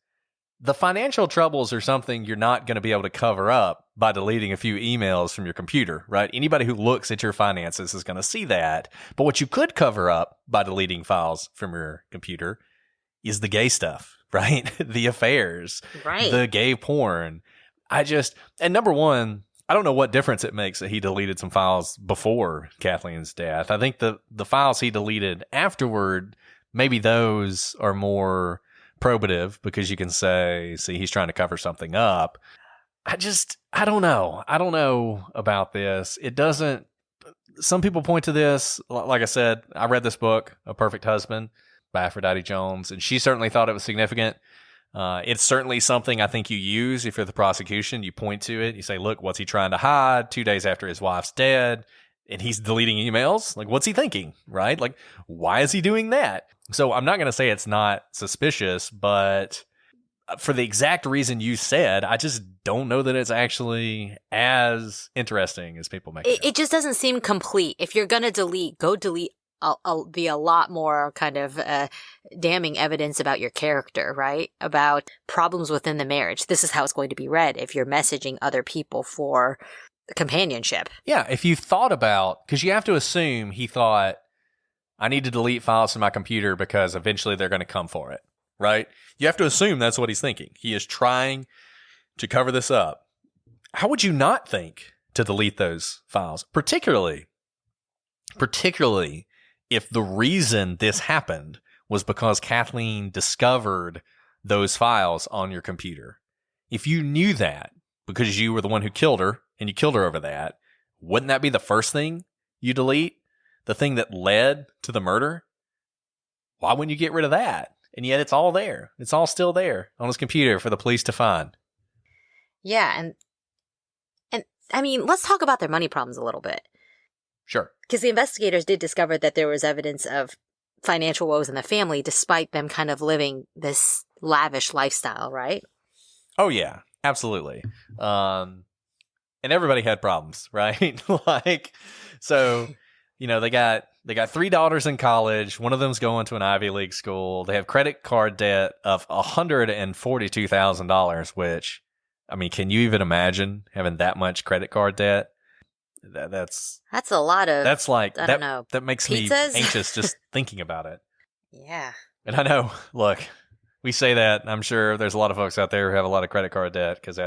the financial troubles are something you're not going to be able to cover up by deleting a few emails from your computer, right? Anybody who looks at your finances is going to see that. But what you could cover up by deleting files from your computer is the gay stuff, right? The affairs, right? The gay porn. And number one, I don't know what difference it makes that he deleted some files before Kathleen's death. I think the files he deleted afterward, maybe those are more probative, because you can say, see, he's trying to cover something up. I don't know. I don't know about this. It doesn't, some people point to this. Like I said, I read this book, A Perfect Husband by Aphrodite Jones, and she certainly thought it was significant. It's certainly something I think you use if you're the prosecution. You point to it. You say, look, what's he trying to hide 2 days after his wife's dead? And he's deleting emails. Like, what's he thinking, right? Like, why is he doing that? So I'm not going to say it's not suspicious, but for the exact reason you said, I just don't know that it's actually as interesting as people make it. It just doesn't seem complete. If you're going to delete, go delete be a lot more kind of damning evidence about your character, right? About problems within the marriage. This is how it's going to be read if you're messaging other people for companionship. Yeah, if you thought about, because you have to assume he thought, I need to delete files from my computer because eventually they're going to come for it, right? You have to assume that's what he's thinking. He is trying to cover this up. How would you not think to delete those files? Particularly if the reason this happened was because Kathleen discovered those files on your computer. If you knew that because you were the one who killed her and you killed her over that, wouldn't that be the first thing you delete? The thing that led to the murder? Why wouldn't you get rid of that? And yet it's all there. It's all still there on his computer for the police to find. Yeah, and I mean, let's talk about their money problems a little bit. Sure. Because the investigators did discover that there was evidence of financial woes in the family, despite them kind of living this lavish lifestyle, right? Oh, yeah, absolutely. And everybody had problems, right? So, they got 3 daughters in college. One of them's going to an Ivy League school. They have credit card debt of $142,000, which, I mean, can you even imagine having that much credit card debt? That's a lot of. That's like I don't know. That makes pizzas? me anxious just thinking about it. Yeah. And I know. Look, we say that. And I'm sure there's a lot of folks out there who have a lot of credit card debt because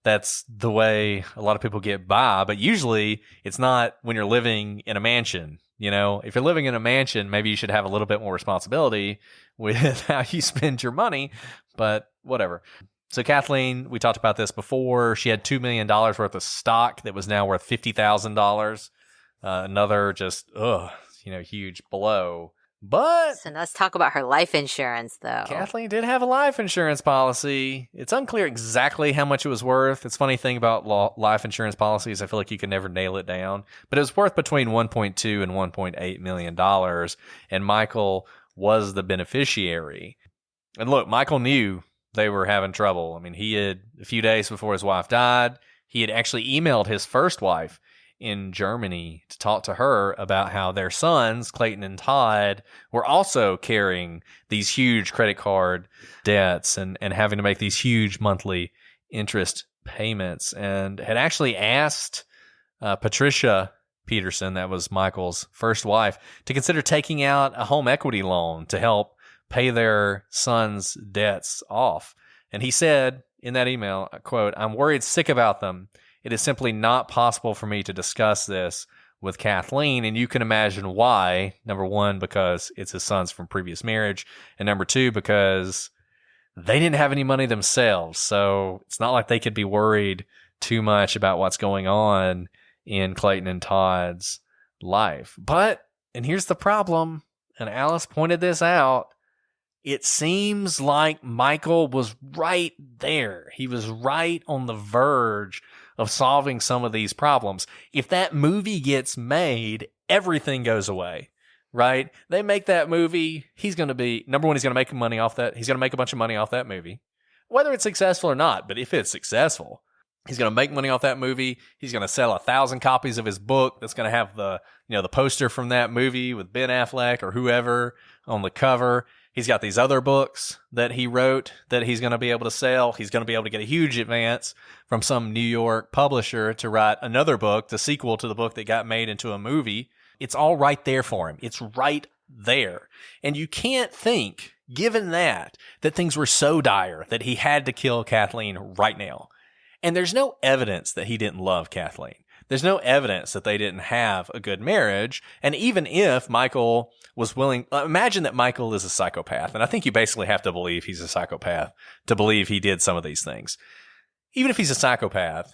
that's the way a lot of people get by. But usually, it's not when you're living in a mansion. If you're living in a mansion, maybe you should have a little bit more responsibility with how you spend your money. But whatever. So Kathleen, we talked about this before. She had $2 million worth of stock that was now worth $50,000. Another just, huge blow. But so let's talk about her life insurance, though. Kathleen did have a life insurance policy. It's unclear exactly how much it was worth. It's a funny thing about life insurance policies. I feel like you can never nail it down. But it was worth between $1.2 and $1.8 million. And Michael was the beneficiary. And look, Michael knew they were having trouble. I mean, he had, a few days before his wife died, he had actually emailed his first wife in Germany to talk to her about how their sons, Clayton and Todd, were also carrying these huge credit card debts and having to make these huge monthly interest payments, and had actually asked Patricia Peterson, that was Michael's first wife, to consider taking out a home equity loan to help pay their son's debts off. And he said in that email, quote, "I'm worried sick about them. It is simply not possible for me to discuss this with Kathleen." And you can imagine why. Number one, because it's his sons from previous marriage. And number two, because they didn't have any money themselves. So it's not like they could be worried too much about what's going on in Clayton and Todd's life. But, and here's the problem, and Alice pointed this out, it seems like Michael was right there. He was right on the verge of solving some of these problems. If that movie gets made, everything goes away, right? They make that movie, he's going to be, number one, he's going to make money off that. He's going to make a bunch of money off that movie, whether it's successful or not. But if it's successful, he's going to make money off that movie. He's going to sell 1,000 copies of his book that's going to have the poster from that movie with Ben Affleck or whoever on the cover. He's got these other books that he wrote that he's going to be able to sell. He's going to be able to get a huge advance from some New York publisher to write another book, the sequel to the book that got made into a movie. It's all right there for him. It's right there. And you can't think, given that things were so dire that he had to kill Kathleen right now. And there's no evidence that he didn't love Kathleen. There's no evidence that they didn't have a good marriage. And even if Michael was willing, imagine that Michael is a psychopath. And I think you basically have to believe he's a psychopath to believe he did some of these things. Even if he's a psychopath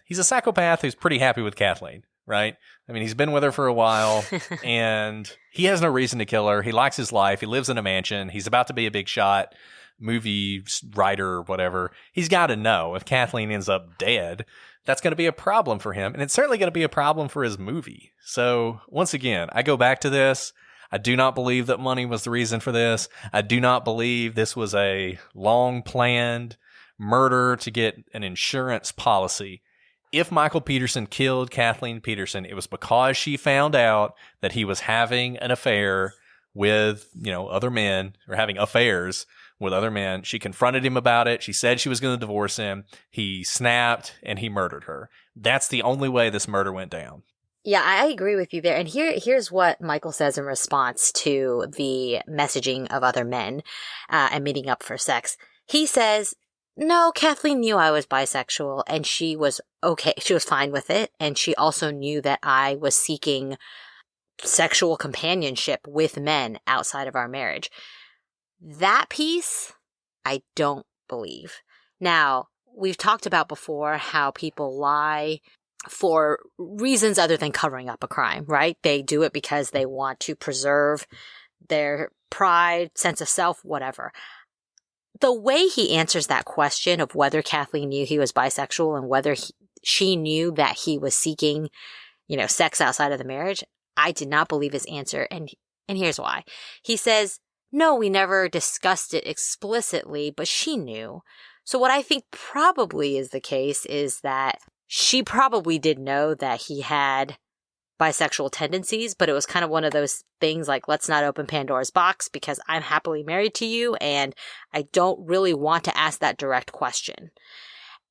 who's pretty happy with Kathleen, right? I mean, he's been with her for a while and he has no reason to kill her. He likes his life. He lives in a mansion. He's about to be a big shot movie writer or whatever. He's got to know if Kathleen ends up dead, that's going to be a problem for him. And it's certainly going to be a problem for his movie. So once again, I go back to this. I do not believe that money was the reason for this. I do not believe this was a long planned murder to get an insurance policy. If Michael Peterson killed Kathleen Peterson, it was because she found out that he was having an affair with, other men, or having affairs with other men. She confronted him about it. She said she was going to divorce him. He snapped and he murdered her. That's the only way this murder went down. Yeah, I agree with you there. And here's what Michael says in response to the messaging of other men and meeting up for sex. He says, "No, Kathleen knew I was bisexual and she was okay. She was fine with it. And she also knew that I was seeking sexual companionship with men outside of our marriage." That piece, I don't believe. Now, we've talked about before how people lie for reasons other than covering up a crime, right? They do it because they want to preserve their pride, sense of self, whatever. The way he answers that question of whether Kathleen knew he was bisexual and whether she knew that he was seeking, sex outside of the marriage, I did not believe his answer. And here's why. He says, "No, we never discussed it explicitly, but she knew." So what I think probably is the case is that she probably did know that he had bisexual tendencies, but it was kind of one of those things like, let's not open Pandora's box because I'm happily married to you and I don't really want to ask that direct question.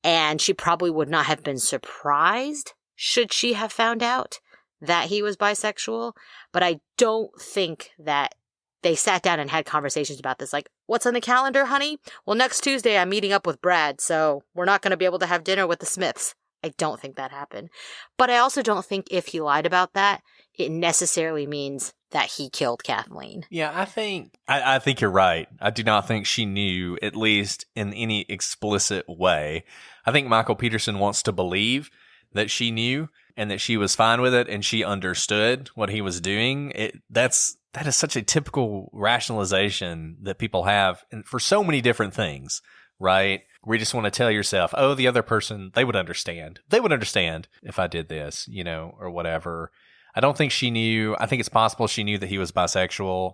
And she probably would not have been surprised should she have found out that he was bisexual, but I don't think that they sat down and had conversations about this. Like, what's on the calendar, honey? Well, next Tuesday I'm meeting up with Brad, so we're not going to be able to have dinner with the Smiths. I don't think that happened. But I also don't think if he lied about that, it necessarily means that he killed Kathleen. Yeah, I think you're right. I do not think she knew, at least in any explicit way. I think Michael Peterson wants to believe that she knew and that she was fine with it and she understood what he was doing. That is such a typical rationalization that people have for so many different things, right? Where you just want to tell yourself, oh, the other person, they would understand. They would understand if I did this, or whatever. I don't think she knew. I think it's possible she knew that he was bisexual.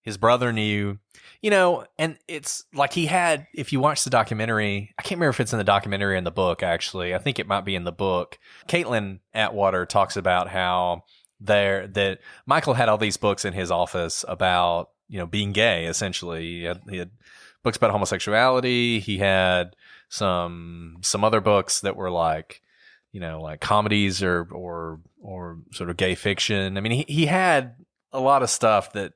His brother knew, you know, and it's like he had, if you watch the documentary, I can't remember if it's in the documentary or in the book, actually. I think it might be in the book. Caitlin Atwater talks about how that Michael had all these books in his office about, you know, being gay, essentially. He had books about homosexuality. He had some other books that were like, you know, like comedies or sort of gay fiction. I mean, he had a lot of stuff that,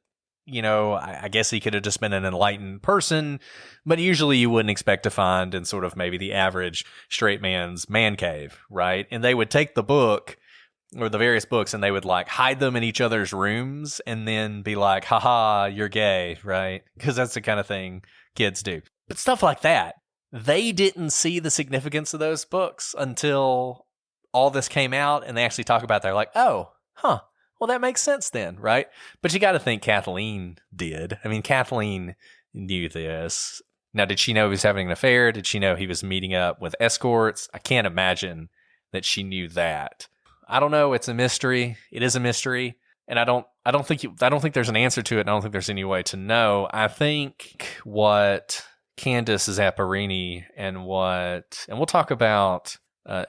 you know, I guess he could have just been an enlightened person, but usually you wouldn't expect to find in sort of maybe the average straight man's man cave, right? And they would take the book or the various books and they would like hide them in each other's rooms and then be like, haha, you're gay, right? Because that's the kind of thing kids do. But stuff like that, they didn't see the significance of those books until all this came out and they actually talk about it. They're like, oh, huh. Well, that makes sense then, right? But you got to think Kathleen did. I mean, Kathleen knew this. Now, did she know he was having an affair? Did she know he was meeting up with escorts? I can't imagine that she knew that. I don't know. It's a mystery. It is a mystery, and I don't think there's an answer to it. And I don't think there's any way to know. I think what Candace Zapparini and we'll talk about.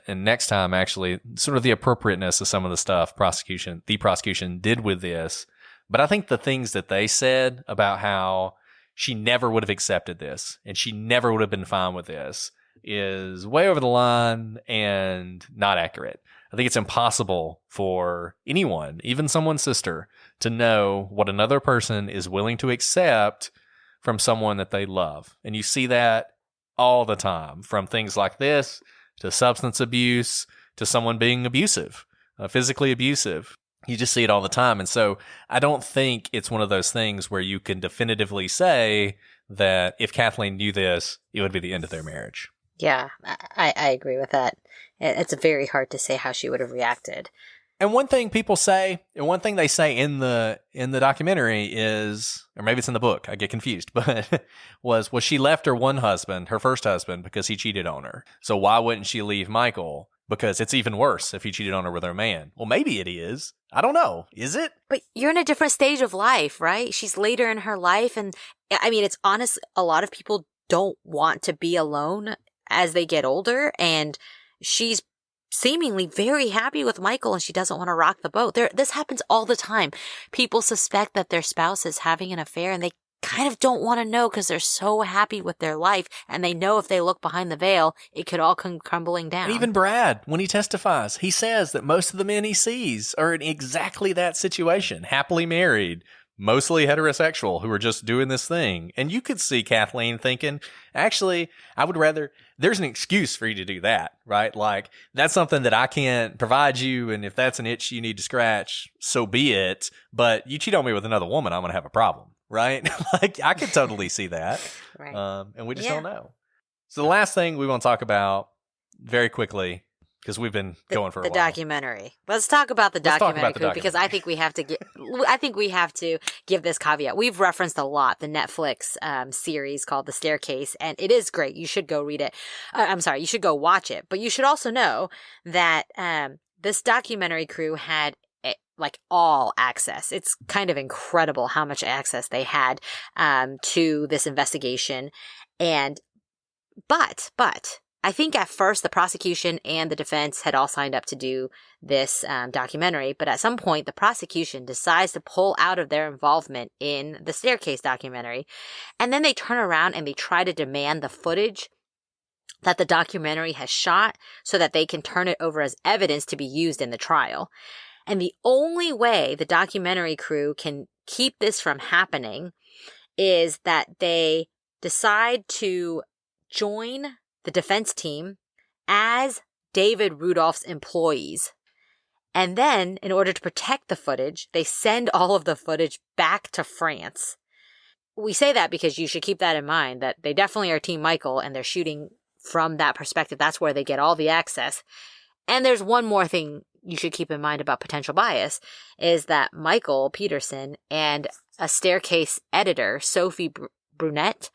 And next time, actually, sort of the appropriateness of some of the stuff the prosecution did with this. But I think the things that they said about how she never would have accepted this and she never would have been fine with this is way over the line and not accurate. I think it's impossible for anyone, even someone's sister, to know what another person is willing to accept from someone that they love. And you see that all the time, from things like this to substance abuse, to someone being abusive, physically abusive. You just see it all the time. And so I don't think it's one of those things where you can definitively say that if Kathleen knew this, it would be the end of their marriage. Yeah, I agree with that. It's very hard to say how she would have reacted. And one thing people say, and one thing they say in the documentary is, or maybe it's in the book, I get confused, but was she left her her first husband, because he cheated on her. So why wouldn't she leave Michael? Because it's even worse if he cheated on her with her man. Well, maybe it is. I don't know. Is it? But you're in a different stage of life, right? She's later in her life. And I mean, it's honest. A lot of people don't want to be alone as they get older. And she's seemingly very happy with Michael and she doesn't want to rock the boat. This happens all the time. People suspect that their spouse is having an affair and they kind of don't want to know because they're so happy with their life and they know if they look behind the veil, it could all come crumbling down. And even Brad, when he testifies, he says that most of the men he sees are in exactly that situation, happily married, mostly heterosexual, who are just doing this thing. And you could see Kathleen thinking, actually, I would rather, there's an excuse for you to do that, right? Like, that's something that I can't provide you, and if that's an itch you need to scratch, so be it. But you cheat on me with another woman, I'm going to have a problem, right? Like, I could totally see that. Right. And we just don't know. So the last thing we want to talk about very quickly, because we've been going for a while. The documentary. Let's talk about the documentary, because I think we have to give this caveat. We've referenced a lot the Netflix series called The Staircase, and it is great. You should go read it. You should go watch it. But you should also know that this documentary crew had all access. It's kind of incredible how much access they had to this investigation. But I think at first the prosecution and the defense had all signed up to do this documentary, but at some point the prosecution decides to pull out of their involvement in the Staircase documentary, and then they turn around and they try to demand the footage that the documentary has shot so that they can turn it over as evidence to be used in the trial. And the only way the documentary crew can keep this from happening is that they decide to join the defense team as David Rudolph's employees. And then, in order to protect the footage, they send all of the footage back to France. We say that because you should keep that in mind, that they definitely are Team Michael and they're shooting from that perspective. That's where they get all the access. And there's one more thing you should keep in mind about potential bias, is that Michael Peterson and a Staircase editor, Sophie Brunette,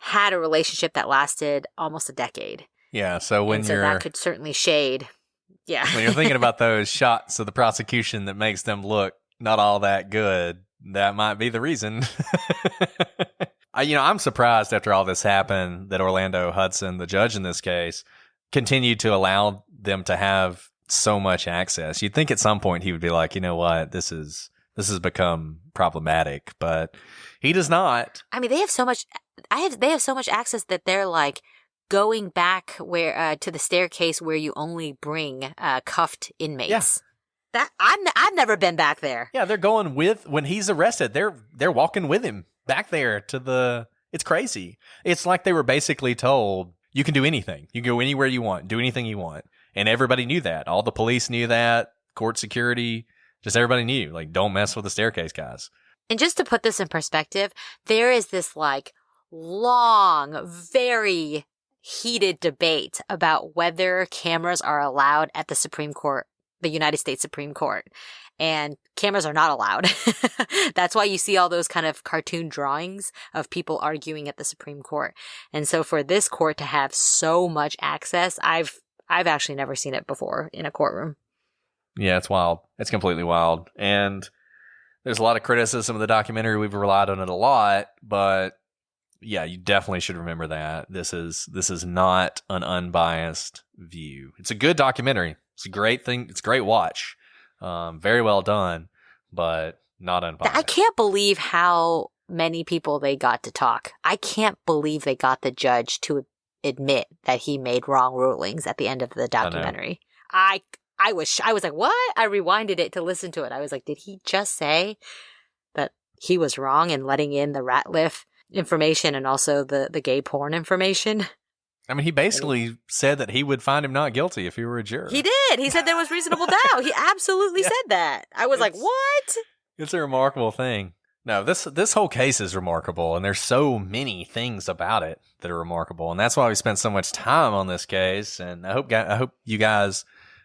had a relationship that lasted almost a decade. Yeah, so that could certainly shade. Yeah. When you're thinking about those shots of the prosecution that makes them look not all that good, that might be the reason. I'm surprised after all this happened that Orlando Hudson, the judge in this case, continued to allow them to have so much access. You'd think at some point he would be like, you know what, this has become problematic, but he does not. I mean, they have so much. They have so much access that they're like going back where to the staircase where you only bring cuffed inmates. Yeah. That I've never been back there. Yeah, they're going when he's arrested. They're walking with him back there to the. It's crazy. It's like they were basically told you can do anything. You can go anywhere you want, do anything you want, and everybody knew that. All the police knew that. Court security, just everybody knew. Like, don't mess with the staircase guys. And just to put this in perspective, there is this like long, very heated debate about whether cameras are allowed at the Supreme Court. The United States Supreme Court, and cameras are not allowed. That's why you see all those kind of cartoon drawings of people arguing at the Supreme Court. And so for this court to have so much access, I've actually never seen it before in a courtroom. Yeah, it's wild. It's completely wild. And there's a lot of criticism of the documentary. We've relied on it a lot, but yeah, you definitely should remember that. This is not an unbiased view. It's a good documentary. It's a great thing. It's a great watch. Very well done, but not unbiased. I can't believe how many people they got to talk. I can't believe they got the judge to admit that he made wrong rulings at the end of the documentary. I was like, what? I rewinded it to listen to it. I was like, did he just say that he was wrong in letting in the Ratliff information and also the gay porn information? I mean, he basically said that he would find him not guilty if he were a juror. He did. He said there was reasonable doubt. He absolutely said that. I was like, what? It's a remarkable thing. No, this whole case is remarkable, and there's so many things about it that are remarkable, and that's why we spent so much time on this case. And I hope you guys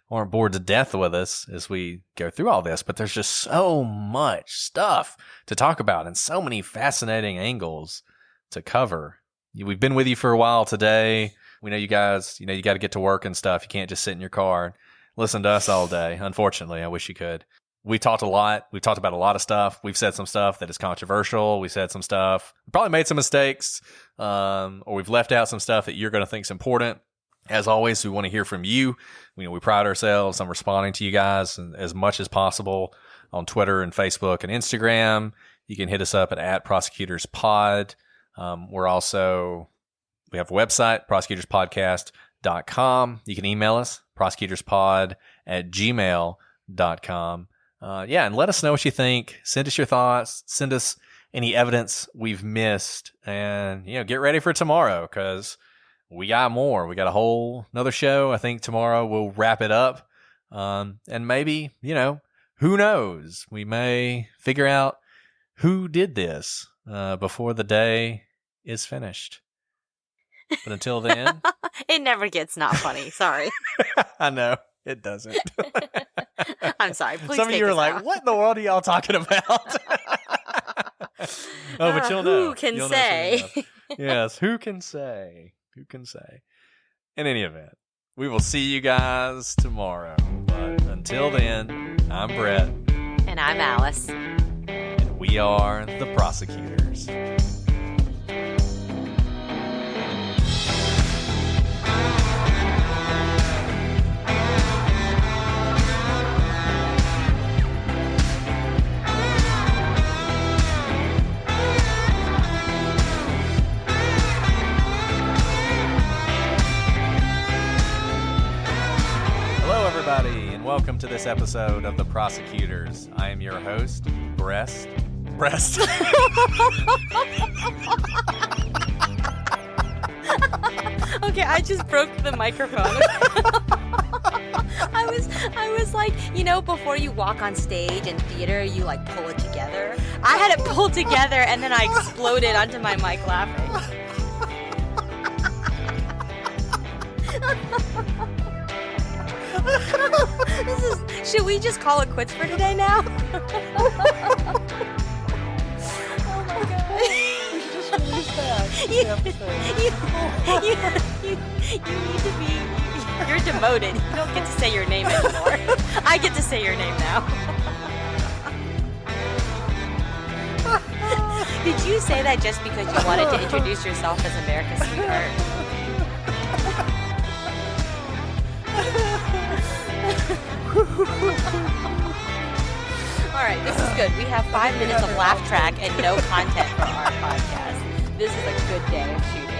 aren't bored to death with us as we go through all this. But there's just so much stuff to talk about, and so many fascinating angles to cover. We've been with you for a while today. We know you guys, you got to get to work and stuff. You can't just sit in your car and listen to us all day. Unfortunately, I wish you could. We talked a lot. We've talked about a lot of stuff. We've said some stuff that is controversial. We said some stuff. We probably made some mistakes, or we've left out some stuff that you're going to think is important. As always, we want to hear from you. We pride ourselves on responding to you guys as much as possible on Twitter and Facebook and Instagram. You can hit us up at prosecutorspod. We have a website, prosecutorspodcast.com. You can email us, prosecutorspod@gmail.com. And let us know what you think. Send us your thoughts. Send us any evidence we've missed. And, get ready for tomorrow because we got more. We got a whole another show. I think tomorrow we'll wrap it up. And maybe, who knows? We may figure out who did this before the day is finished. But until then, it never gets not funny. Sorry. I know it doesn't. I'm sorry. Please. Some of you are like, "What in the world are y'all talking about?" But you'll know. Who can say? Yes, who can say? Who can say? In any event, we will see you guys tomorrow. But until then, I'm Brett, and I'm Alice, and we are the Prosecutors. And welcome to this episode of The Prosecutors. I am your host, Breast. Okay, I just broke the microphone. I was like, before you walk on stage in theater, you like pull it together. I had it pulled together and then I exploded onto my mic laughing. Should we just call it quits for today now? Oh my god. We should just release that. You need to be... You're demoted. You don't get to say your name anymore. I get to say your name now. Did you say that just because you wanted to introduce yourself as America's sweetheart? All right, this is good. We have 5 minutes of laugh track and no content for our podcast. This is a good day of shooting.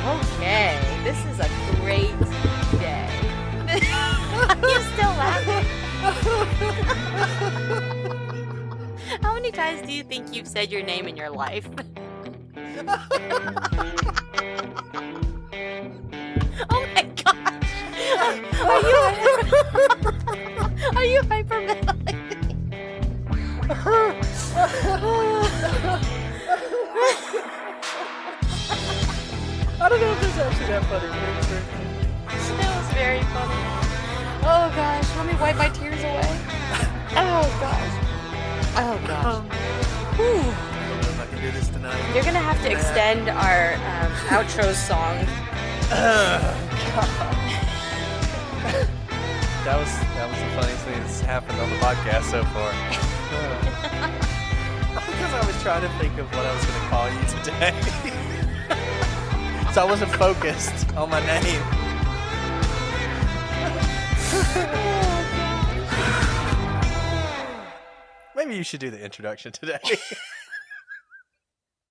Okay, this is a great day. Are you still laughing? How many times do you think you've said your name in your life? Oh my gosh! Are you hyperventilating? I don't know if this is actually that funny. That was very funny. Oh gosh, let me wipe my tears away. Oh gosh. Oh gosh. I don't know if I can do this tonight. You're gonna have to extend our outro song. God. That was the funniest thing that's happened on the podcast so far. Because I was trying to think of what I was going to call you today. So I wasn't focused on my name. Maybe you should do the introduction today.